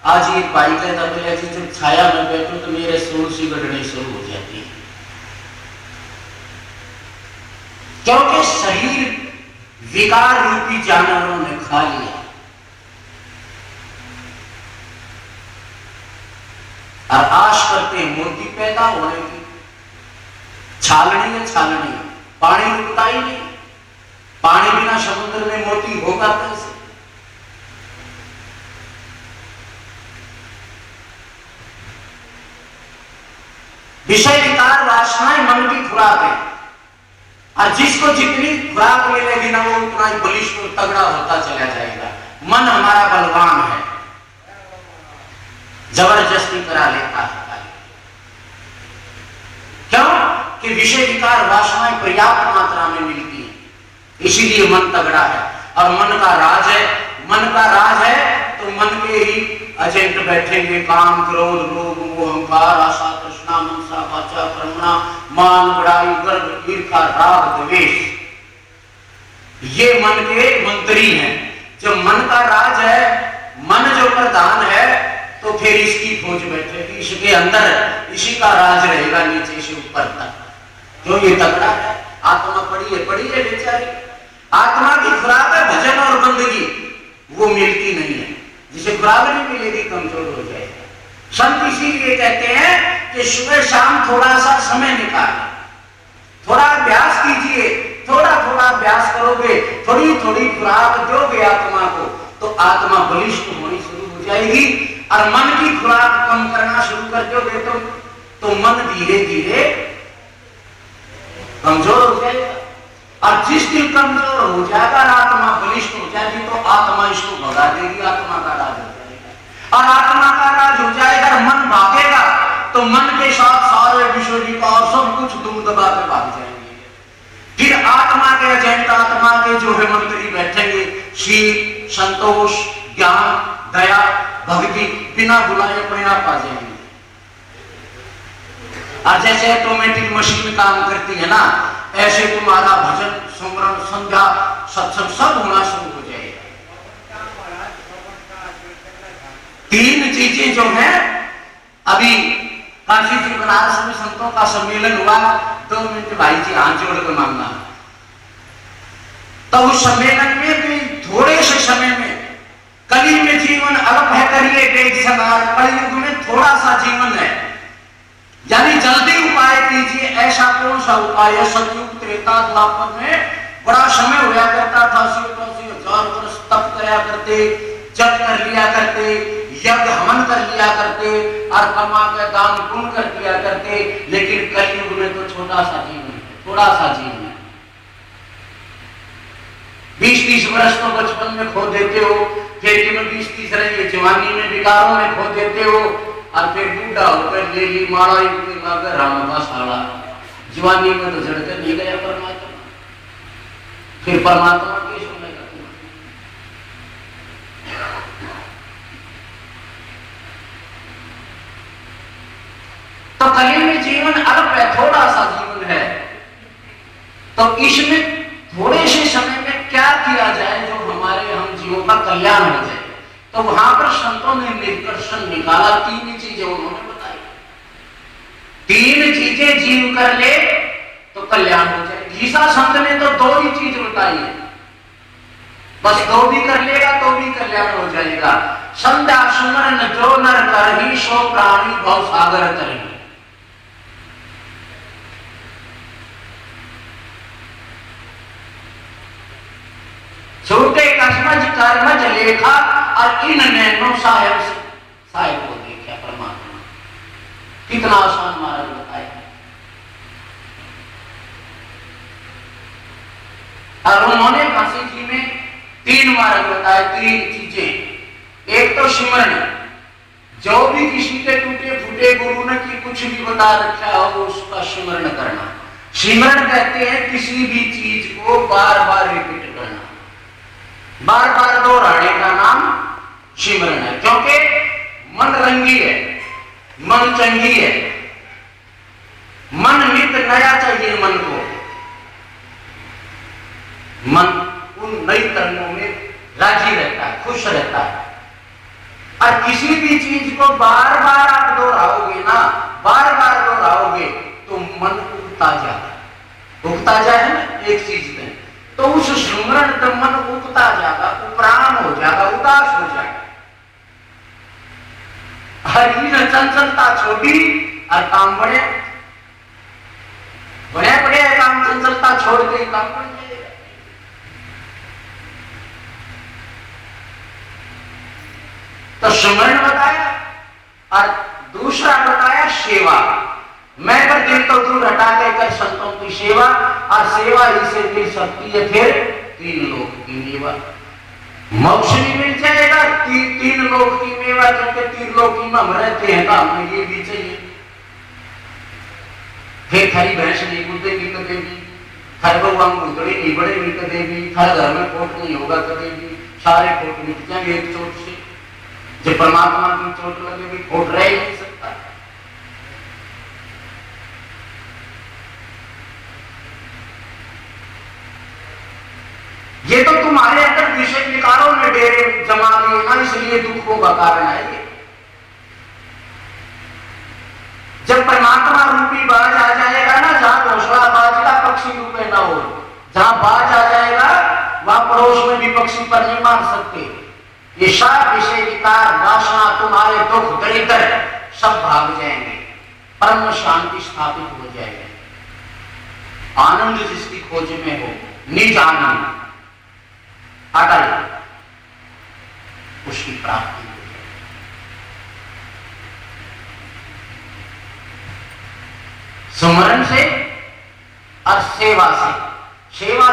आज एक भाई कहता बोले जी जब छाया में बैठो तो मेरे सूर सी गड़ने शुरू हो जाती है, क्योंकि शरीर विकार रूपी जानवरों ने खा लिया। और आश करते हैं मोती पैदा होने की। छालनी है छालनी, पानी रुकता ही नहीं। पानी बिना समुद्र में मोती होगा कैसे? विषय विकार वासनाएं मन की खुराक है, और जिसको जितनी खुराक मिलेगी ना वो उतना ही बलिष्ठ और तगड़ा होता चला जाएगा। मन हमारा बलवान है, जबरदस्ती करा लेता है। क्यों? कि विषय विकार वासनाएं पर्याप्त मात्रा में मिलती है, इसीलिए मन तगड़ा है। और मन का राज है, मन का राज है तो मन के ही एजेंट बैठेंगे। काम, क्रोध, लोभ, मोह, अहंकार, आशा, तृष्णा, मनसा, वाचा, कर्मणा, मान, बड़ाई, गर्व, ईर्ष्या, राग, द्वेष, ये मन के मंत्री हैं। जब मन का राज है, मन जो प्रधान है, तो फिर इसकी फौज बैठेगी, इसके अंदर इसी का राज रहेगा नीचे से ऊपर तक। क्यों? ये तगड़ा है। आत्मा पड़ी है बेचारी। आत्मा की खुराक है भजन और बंदगी, वो मिलती नहीं है। जिसे खुराक नहीं मिलेगी कमजोर हो जाएगा। संत इसीलिए कहते हैं कि सुबह शाम थोड़ा सा समय निकालें, थोड़ा अभ्यास कीजिए। थोड़ा थोड़ा अभ्यास करोगे, थोड़ी थोड़ी खुराक दोगे आत्मा को, तो आत्मा बलिष्ठ होनी शुरू हो जाएगी। और मन की खुराक कम करना शुरू कर दोगे तो मन धीरे धीरे कमजोर हो जाएगा। और जिस दिन कमजोर हो जाएगा, आत्मा बलिष्ठ हो जाएगी, तो आत्मा इसको भगा देगी, आत्मा का राज हो जाएगा। और आत्मा का राज हो जाएगा, मन भागेगा, तो मन के साथ सारे विषय विकार सब कुछ दुम दबा के भाग जाएंगे। फिर आत्मा के एजेंट, आत्मा के जो है मंत्री बैठेंगे, शील, संतोष, ज्ञान, दया, भक्ति, बिना बुलाए अपने आप आ जाएंगे। और जैसे ऑटोमेटिक मशीन काम करती है ना, ऐसे तुम्हारा भजन, सुमरन, संध्या, सत्संग सब होना शुरू हो जाएगा। तीन चीजें जो है, अभी काशी जी बनारस में संतों का सम्मेलन हुआ, 2 मिनट भाई जी हाथ जोड़ कर मांगना। तो उस सम्मेलन में भी थोड़े से समय में, कली में जीवन अल्प है करिए तेज संहार, कलयुग में थोड़ा सा जीवन है, यानी जल्दी उपाय कीजिए। ऐसा कौन सा उपाय है? सतयुग त्रेता द्वापर में बड़ा समय होया करता था, 80,000 वर्ष तप कराया करते, जप कर लिया करते, यज्ञ हवन कर लिया करते, और कमा के दान पुण्य कर दिया करते। लेकिन कलयुग में तो छोटा सा जीवन है, थोड़ा सा जीवन है। 20-30 वर्ष तो बचपन में खो देते हो, फिर 20-30 रहिए जवानी में विकारों में खो देते हो, और फिर बूढ़ा होकर ले ली माड़ा राम का साड़ा। जवानी में तो झड़कर नहीं गया परमात्मा, फिर परमात्मा की सुनने का। तो कली में जीवन अल्प है, थोड़ा सा जीवन है, तो इसमें थोड़े से समय में क्या किया जाए जो हमारे हम जीवों का कल्याण हो जाए। तो वहां पर संतों ने निष्कर्षण निकाला, 3 चीजें उन्होंने बताई। 3 चीजें जीव कर ले तो कल्याण हो जाए। गीसा संत ने तो 2 ही चीज बताई है, बस 2 भी कर लेगा तो भी कल्याण हो जाएगा। संध्या सुमरन जो नर करही सो प्राणी भव सागर तरही। छोटे कसमज कर्मज लेखा और इन नैनो साहेब को देखा परमात्मा। कितना आसान मार्ग बताया। और उन्होंने वासिकी में 3 मार्ग बताए, 3 चीजें। एक तो सिमरन, जो भी किसी के टूटे फूटे गुरु ने की कुछ भी बता रखा हो उसका सिमरन करना। सिमरन कहते हैं किसी भी चीज को बार बार रिपीट करना, बार बार दोहराने का नाम सिमरन है। क्योंकि मन रंगी है, मन चंगी है, मन नित नया चाहिए। मन को मन उन नई तरंगों में राजी रहता है, खुश रहता है। और किसी भी चीज को बार बार आप दोहराओगे ना, बार बार दोहराओगे तो मन उगता जाता। उगता जाए ना एक चीज में, तो उस सुमरन का मन उगता जाएगा, उपराम हो जाएगा, उदास हो जाएगा। हर इन चंचलता छोड़ी और काम बढ़े काम, चंचलता छोड़ के काम बढ़ जाएगा। तो सुमरन बताया और दूसरा बताया सेवा। मैं पर दिल तो दूर हटा के कर संतों की सेवा, और सेवा ही से मिल सकती है फिर 3 लोक की मेवा। मोक्ष भी मिल जाएगा, 3 लोक की मेवा। क्योंकि 3 लोक में हम रहते हैं तो हमें ये भी चाहिए। फिर खरी भैंस नहीं कूदेगी कभी भी, हर भगवान गुदड़ी नहीं बढ़ेगी कभी भी, हर घर में फोट नहीं होगा कभी भी, सारे फोट मिट जाएंगे एक चोट से। जब परमात्मा की चोट लगेगी फोट रह ही नहीं सकता। ये तो तुम्हारे अंदर विषय विकारों ने डेरे जमा दिए ना, इसलिए दुखों का कारण है ये। जब परमात्मा रूपी बाज आ जाएगा ना, जहां घोसला बाज का पक्षी रूपे ना हो, जहां बाज आ जाएगा वहां पड़ोस में भी पक्षी पर नहीं मान सकते। ये सब विषय विकार वासना तुम्हारे दुख दरिद्र सब भाग जाएंगे, परम शांति स्थापित हो जाएगी। आनंद जिसकी खोज में हो, निज आनंद अटल, उसकी प्राप्ति हो जाएगी। सुमरन से और सेवा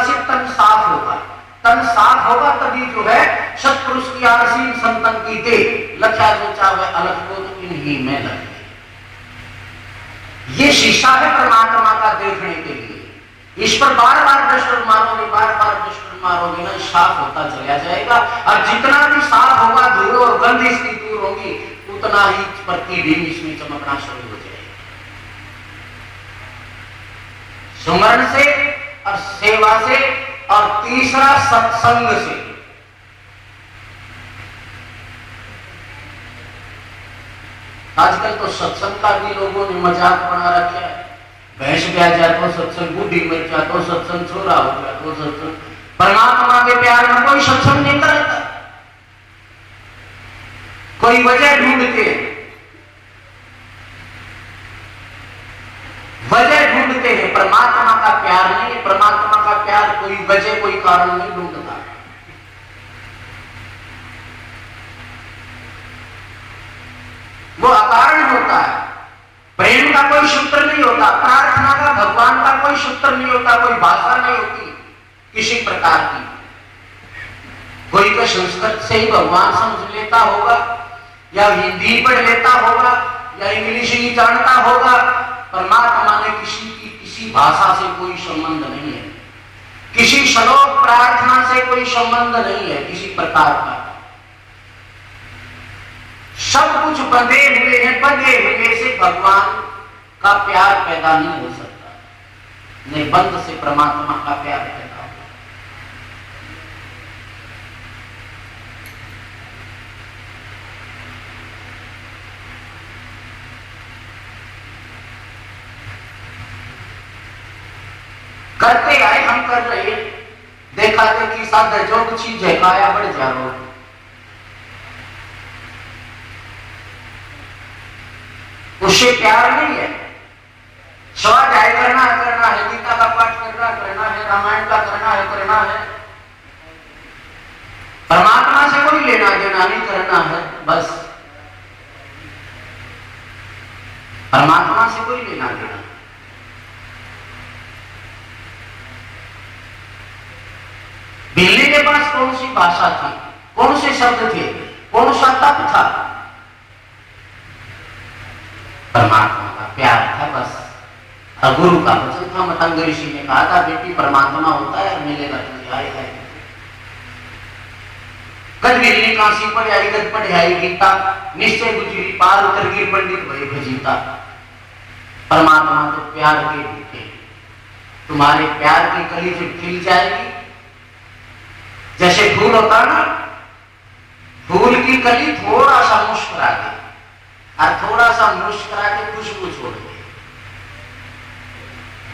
से तन साफ होगा। तन साफ होगा तभी जो है सत्पुरुष की आसीन संतन की दे लक्षा जो चाहे अलग को तो इन्हीं में लगे। ये शीशा है परमात्मा का देखने के लिए। इस पर बार बार दृष्टि मारोगे, बार बार दृष्टि मारोगे ना, साफ होता चला जाएगा। और जितना भी साफ होगा, धूल और गंध इसकी दूर होगी, उतना ही प्रतिबिंब इसमें चमकना शुरू हो जाएगा। सुमरन से और सेवा से, और तीसरा सत्संग से। आजकल तो सत्संग का भी लोगों ने मजाक बना रखा है। भैंस ब्याह जाए तो सत्संग, बूढ़ी मर जाए तो सत्संग, छोरा हो जाए तो सत्संग। परमात्मा के प्यार में कोई सत्संग नहीं करता, कोई वजह ढूंढते हैं, वजह ढूंढते हैं। परमात्मा का प्यार नहीं है। परमात्मा का प्यार कोई वजह कोई कारण नहीं ढूंढता। वो अकारण होता है। प्रेम का कोई सूत्र नहीं होता, प्रार्थना का, भगवान का कोई सूत्र नहीं होता, कोई भाषा नहीं होती किसी प्रकार की। कोई तो संस्कृत से ही भगवान समझ लेता होगा, या हिंदी पढ़ लेता होगा, या इंग्लिश ही जानता होगा। परमात्मा ने किसी भाषा से कोई संबंध नहीं है, किसी श्लोक प्रार्थना से कोई संबंध नहीं है किसी प्रकार का। सब कुछ बंधे हुए हैं, बंधे हुए से भगवान का प्यार पैदा नहीं हो सकता। निर्बंध से परमात्मा का प्यार पैदा हो। करते आए, हम कर रहे, देखा देखी साधे जो कुछ चीज है काया बढ़ जा रो, उससे प्यार नहीं है। स्वाध्याय करना है, गीता का पाठ करना है, रामायण का करना है, परमात्मा से कोई लेना देना नहीं करना है। बस परमात्मा से कोई लेना देना। बिल्ली के पास कौन सी भाषा थी, कौन से शब्द थे, कौन सा तप था? परमात्मा का प्यार था बस। और गुरु का वचन था, मतंग ऋषि ने कहा था, बेटी परमात्मा होता है और मिलेगा तुझे आए है। कद बिल्ली काशी पर आई, कद पढ़ाई गीता, निश्चय गुजरी पार उतर गिर पंडित भय भजीता। परमात्मा तो प्यार के भूखे, तुम्हारे प्यार की कली जब खिल जाएगी, जैसे फूल होता ना, फूल की कली थोड़ा सा मुस्कुरा दे और थोड़ा सा मुस्कुरा के खुशबू छोड़ दे,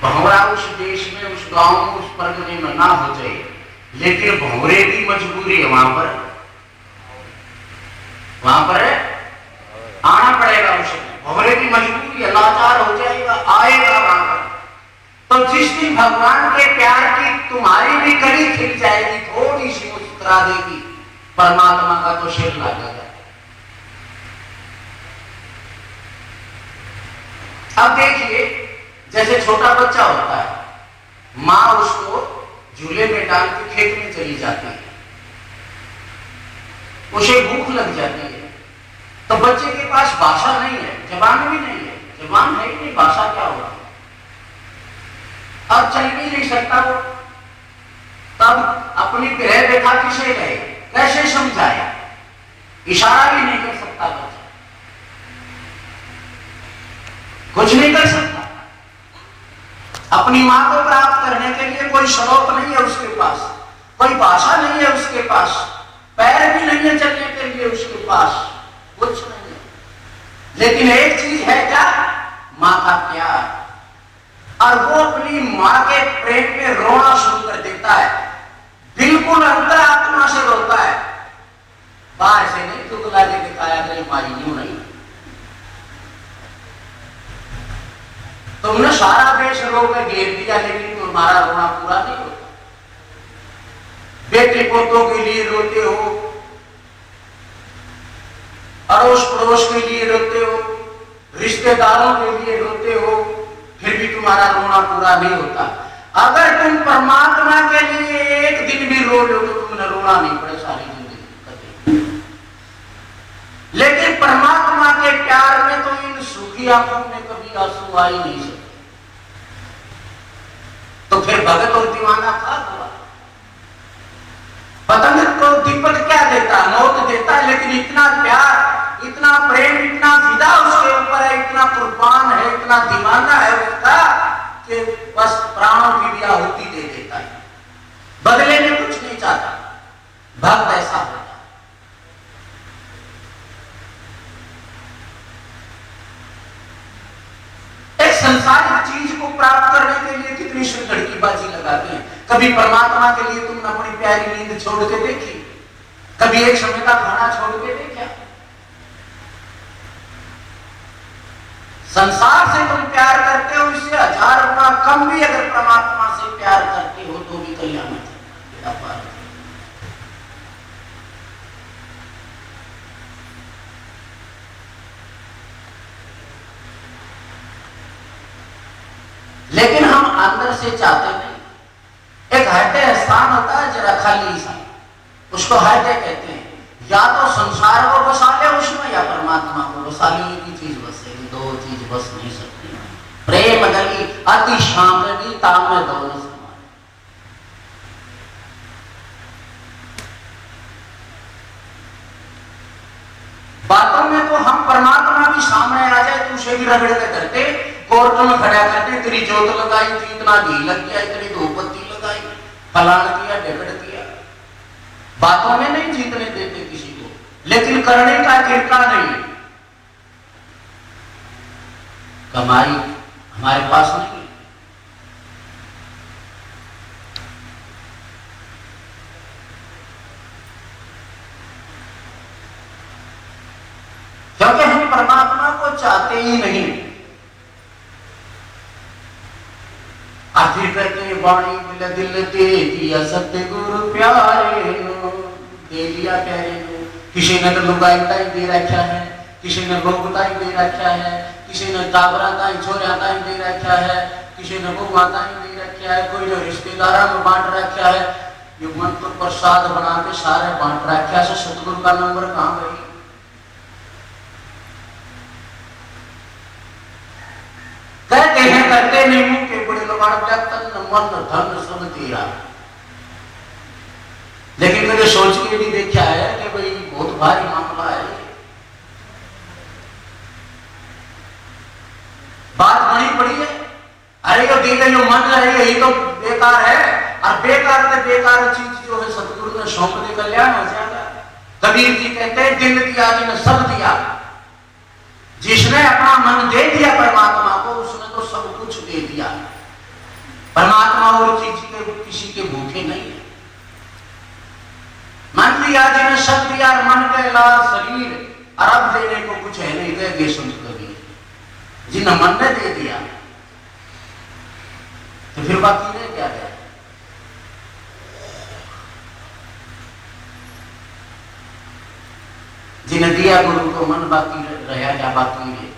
भंवरा उस देश में, उस गांव में, उस परगने में ना हो जाए, लेकिन भंवरे की मजबूरी है, वहां पर आना पड़ेगा उसे। भंवरे की मजबूरी है, लाचार हो जाएगा, आएगा वहां पर। तो जिस दिन भगवान के प्यार की तुम्हारी भी कली खिल जाएगी, थोड़ी सी मुस्कुरा देगी, परमात्मा का तो सिर लगेगा। अब देखिए, जैसे छोटा बच्चा होता है, माँ उसको झूले में डाल के खेत में चली जाती है, उसे भूख लग जाती है, तो बच्चे के पास भाषा नहीं है, जबान भी नहीं है, जबान है ही नहीं, भाषा क्या होगा, अब चल भी नहीं सकता वो। तब अपनी ग्रह रेखा किसे गए, कैसे समझाए, इशारा भी नहीं कर सकता बच्चा, कुछ नहीं कर सकता। अपनी मां को प्राप्त करने के लिए कोई स्रोत नहीं है उसके पास, कोई भाषा नहीं है उसके पास, पैर भी नहीं है चलने के लिए उसके पास, कुछ नहीं है। लेकिन एक चीज है क्या, मां का प्यार, और वो अपनी मां के प्रेम में रोना शुरू कर देता है, बिल्कुल अंतरात्मा से रोता है, बाहर से नहीं, टुकला के दिखाया गई माई यूं नहीं। तुमने सारा देश रो में घेर दिया, लेकिन तुम्हारा रोना पूरा नहीं होता। बेटे पोतों के लिए रोते हो, अड़ोस पड़ोस के लिए रोते हो, रिश्तेदारों के लिए रोते हो, फिर भी तुम्हारा रोना पूरा नहीं होता। अगर तुम परमात्मा के लिए एक दिन भी रो लो तो तुमने रोना नहीं पड़े सारी जिंदगी। लेकिन परमात्मा के प्यार में तो इन सुखी आंखों में कभी आंसू आ ही नहीं सकते। तो फिर भगत और दीवाना था हुआ। पतंग को दीपक क्या देता, मौत देता, लेकिन इतना प्यार, इतना प्रेम, इतना विदा उसके ऊपर है, इतना कुर्बान है, इतना दीवाना है उसका कि बस प्राणों की भी आहुति दे देता है, बदले में कुछ नहीं चाहता। भक्त ऐसा होता। एक संसारिक चीज को प्राप्त करने के लिए कितनी लड़कीबाजी लगाते हैं। कभी परमात्मा के लिए तुमने अपनी प्यारी नींद छोड़ के देखी, कभी एक समय का खाना छोड़ के देखा? संसार से तुम प्यार करते हो, इससे 1000 गुना कम भी अगर परमात्मा से प्यार करते हो तो भी कल्याण है। लेकिन हम अंदर से चाहते नहीं। एक हृदय स्थान होता है जरा खाली सा, उसको हृदय कहते हैं। या तो संसार को बसा ले उसमें, या परमात्मा को बसा ले। एक ही चीज बसेगी, दो चीज बस नहीं सकती। प्रेम गली अति शामनी ताम दौलत समान। बातों में तो हम परमात्मा भी सामने आ जाए तो उसे भी रगड़ के करते, कोर्ट में खड़ा करते तेरी जोत लगाई थी, इतना घी लग गया, इतनी धूप बत्ती लगाई, फलान किया, ढेकड़ किया। बातों में नहीं जीतने देते किसी को, लेकिन करने का तरीका नहीं। कमाई हमारे पास नहीं, क्योंकि हम परमात्मा को चाहते ही नहीं। आखिर करके वाणी मिल दिल दे दिया सतगुरु प्यारे नो, दे दिया प्यारे नो। किसी ने तो लुगाई ताई दे रखा है, किसी ने लोग ताई दे रखा है, किसी ने टाबरा ताई छोरा ताई दे रखा है, किसी ने बुआ ताई दे रखा है, कोई ने रिश्तेदारा में बांट रखा है। ये मन को प्रसाद बना के सारे बांट रखा है। सतगुरु का नंबर कहां गई? कहते हैं करते नहीं मुंह के बड़े लोग तन मन धन सब तेरा, लेकिन कभी सोच के भी देखा है कि भाई बहुत भारी मामला है। बात बड़ी पड़ी है। अरे यो दिल जो मन है यही तो बेकार है, और बेकार से बेकार चीज जो है सतगुरु ने सौंप दे कल्याण हो जाएगा। कबीर जी कहते हैं दिल दिया जिसने सब दिया, जिसने अपना मन दे दिया परमात्मा को उसने तो सब कुछ दे दिया। परमात्मा और चीज के किसी के भूखे नहीं है। मन दिया जिन्हें सब दिया, मन के लाल शरीर अरब देने को कुछ है नहीं, कहे संत कबीर। जिन्हें मन ने दे दिया तो फिर बाकी ने क्या है? जिन्हें दिया गुरु को मन, बाकी रहा क्या बाकी है।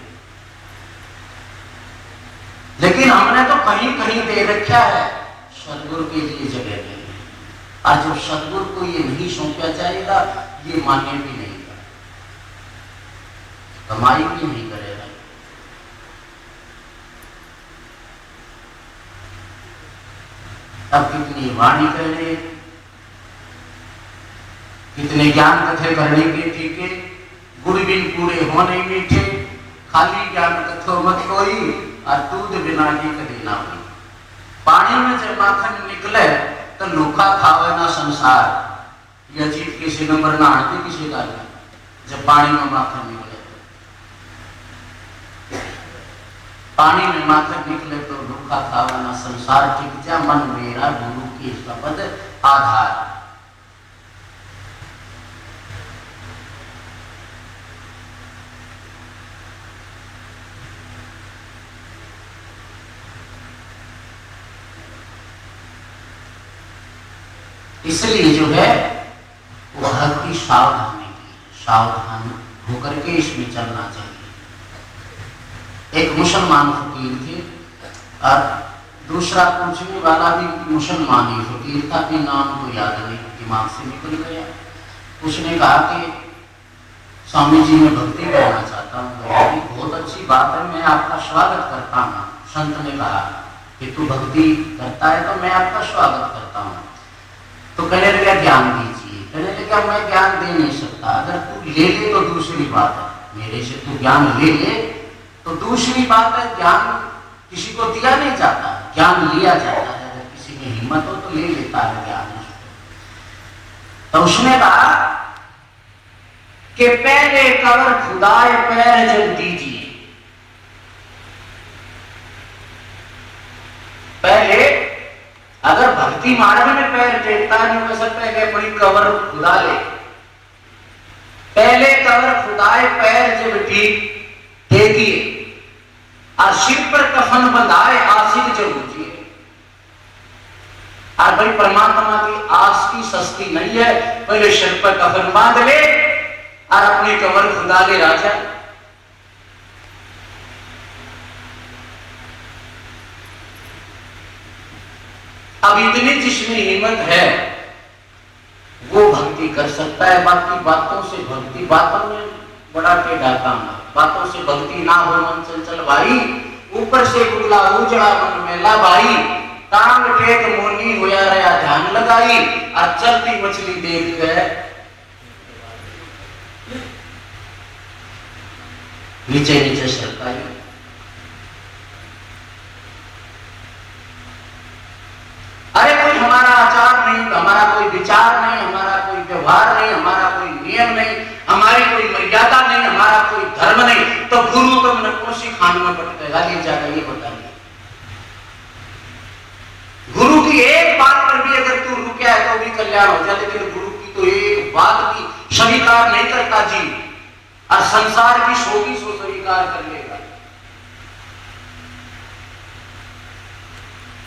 लेकिन हमने तो कहीं कहीं दे रखा है, सदगुरु के लिए जगह नहीं है। और जब सदगुरु को ये नहीं सौंपा जाएगा, ये मान्य भी नहीं कर, कमाई भी नहीं करेगा। अब कितनी वाणी करने, कितने ज्ञान कथे करने के टीके, गुड़ बिन पूरे होने मीठे, खाली ज्ञान कथो मत कोई, और दूध बिना ही कभी ना हुई। पानी में जब माखन निकले तो लूखा खावे ना संसार। यह चीज किसी नंबर ना आती किसी का नहीं। जब पानी में माखन निकले, पानी में माखन निकले तो लूखा खावे ना संसार। टिक जा मन मेरा गुरु की शपथ आधार। इसलिए जो है वो भक्ति सावधानी की, सावधान होकर के इसमें चलना चाहिए। एक मुसलमान फकीर थे और दूसरा पूछने वाला भी मुसलमान ही फकीर था, अपने नाम को याद नहीं, दिमाग से निकल गया। उसने कहा कि स्वामी जी मैं भक्ति करना चाहता हूँ। बहुत अच्छी बात है, मैं आपका स्वागत करता हूँ। संत ने कहा कि तू भक्ति करता है तो मैं आपका स्वागत करता हूँ। तो कहने लगा ज्ञान दीजिए। कहने लगा मैं ज्ञान दे नहीं सकता, अगर तू ले ले तो दूसरी बात है, मेरे से तू ज्ञान ले ले तो दूसरी बात है। ज्ञान किसी को दिया नहीं जाता, ज्ञान लिया जाता है। अगर किसी में हिम्मत हो तो ले लेता है ज्ञान। तो उसने कहा कि पहले कवर खुदाए पैर जब दीजिए, पहले अगर भक्ति मार्ग में पैर टेकता नहीं वैसे पहले अपनी कवर खुदा ले। पहले कवर खुदाए पैर जब टेकिए और सिर पर कफन बंधाए आशिक जब उठिए। और भाई परमात्मा की आस की सस्ती नहीं है, पहले सिर पर कफन बांध ले और अपनी कवर खुदा ले राजा। अब इतनी जिसमें हिम्मत है वो भक्ति कर सकता है। बाकी बातों से भक्ति, बातों में बड़ा टेढ़ा काम है। बातों से भक्ति ना हो मन चंचल भाई, ऊपर से बुगला उजड़ा मन मेला भाई। टांग टेक मोनी होया रहा ध्यान लगाई, और चलती मछली देख गए नीचे नीचे सरकाई। विचार नहीं, हमारा कोई व्यवहार नहीं, हमारा कोई नियम नहीं, हमारी कोई मर्यादा नहीं, हमारा कोई धर्म नहीं, तो गुरु तुम न कौन सी खान में पटकेगा ये ज्यादा ये बताइए। गुरु की एक बात पर भी अगर तू रुका है तो भी कल्याण हो जाए, लेकिन गुरु की तो एक बात भी स्वीकार नहीं करता जी, और संसार की सो स्वीकार कर लेगा।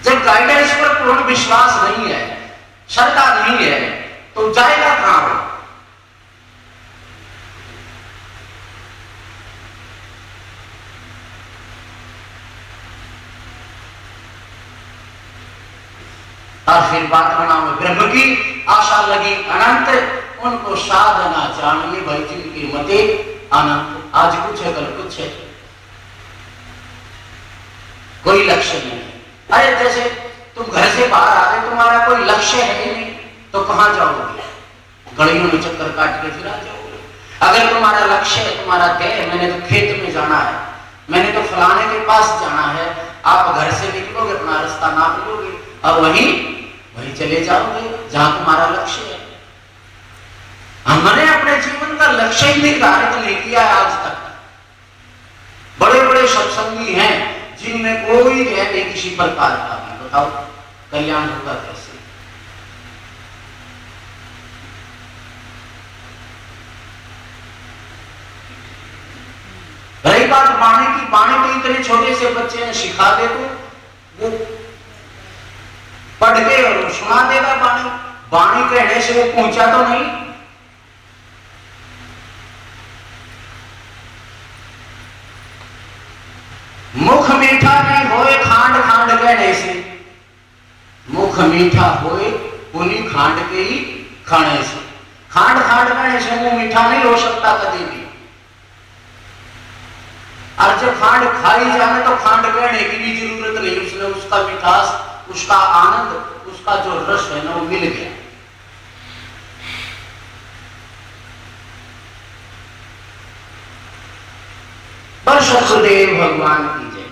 जब गाइडेंस पर पूर्ण विश्वास नहीं है, श्रद्धा नहीं है, तो जाएगा कहां हो? और फिर बात में ब्रह्म की आशा लगी अनंत, उनको साधना जानिए भाई जिनके मते अनंत। आज कुछ है कल कुछ है, कोई लक्ष्य नहीं। अरे जैसे तुम घर से बाहर आ गए, तुम्हारा कोई लक्ष्य है ही नहीं, तो कहां जाओगे? गलियों में चक्कर काट के फिर आ जाओगे। अगर तुम्हारा लक्ष्य है, तुम्हारा ध्येय मैंने तो खेत में जाना है, मैंने तो फलाने के पास जाना है, आप घर से निकलोगे, अपना रास्ता नाप लोगे और वहीं चले जाओगे जहां तुम्हारा लक्ष्य है। हमने अपने जीवन का लक्ष्य ही निर्धारित नहीं किया है आज तक। बड़े बड़े सत्संगी हैं जिनमें कोई ध्येय नहीं किसी प्रकार का भी, बताओ कल्याण होगा कैसे? रही बात बाणी की, बाणी तो इतने छोटे से बच्चे ने सिखा दे तो वो पढ़ के और सुना देगा बाणी। बाणी कहने से वो पहुंचा तो नहीं। मुख मीठा नहीं होए खांड खांड कहने से, मुख मीठा होए पुनी खांड के ही खाने से। खांड खांड कहने से मुंह मीठा नहीं हो सकता कभी भी। और जब खांड खाई जाने तो खांड कहने की भी जरूरत नहीं, उसने उसका मिठास, उसका आनंद, उसका जो रस है ना वो मिल गया। पर सखदेव भगवान की जय।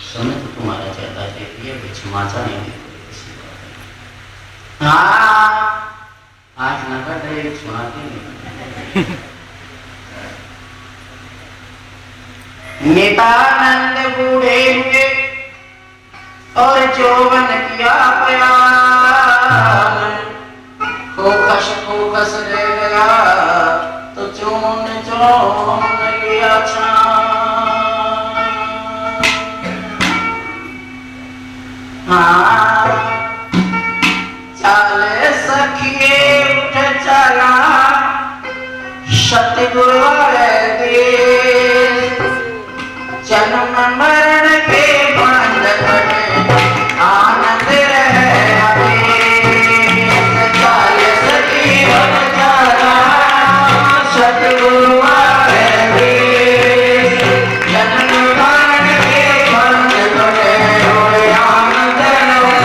समय तो तुम्हारा ज्यादा है, क्षमाचा नहीं है। हाँ आज न कर सुनाते नहीं। नितानंद बूढ़े हुए और यौवन किया प्यार, खोखस रह गया तो चून लिया छान। हाँ चाले सखिए उठ चला सतगुरु देश, जन्म मरण के बंधन में आनंद रहे हमें। चाले सखिए उठ चला सतगुरु देश, जन्म मरण के बंधन में आनंद रहे।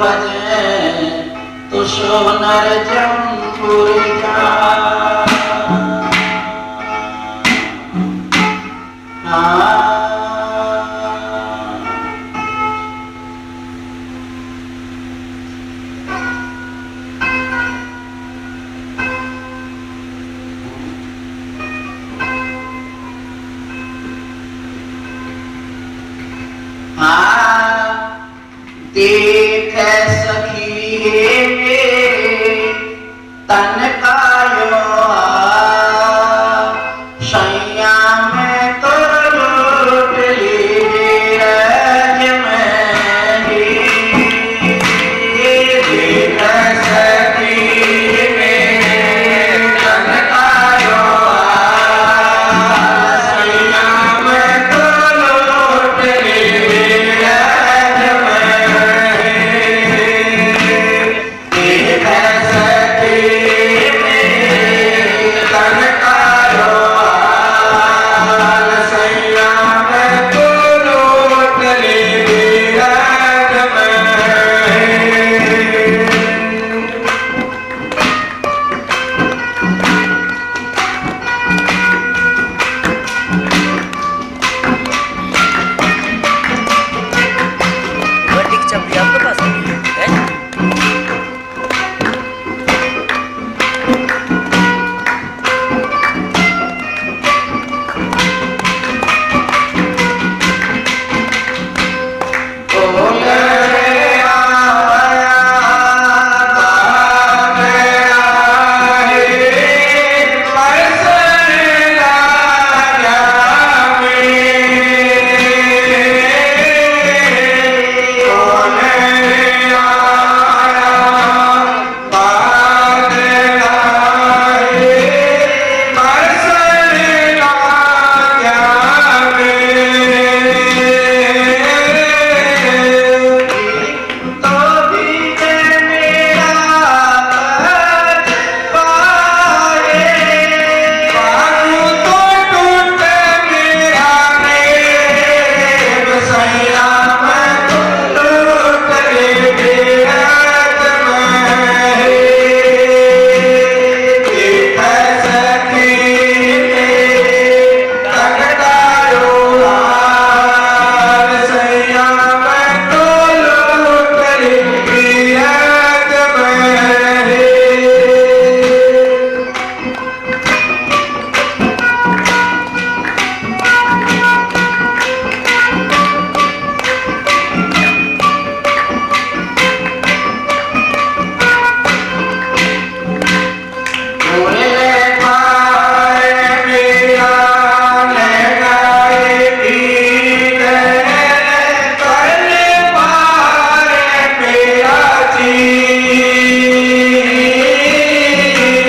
भजे तो सोनर जमपुर जा। देव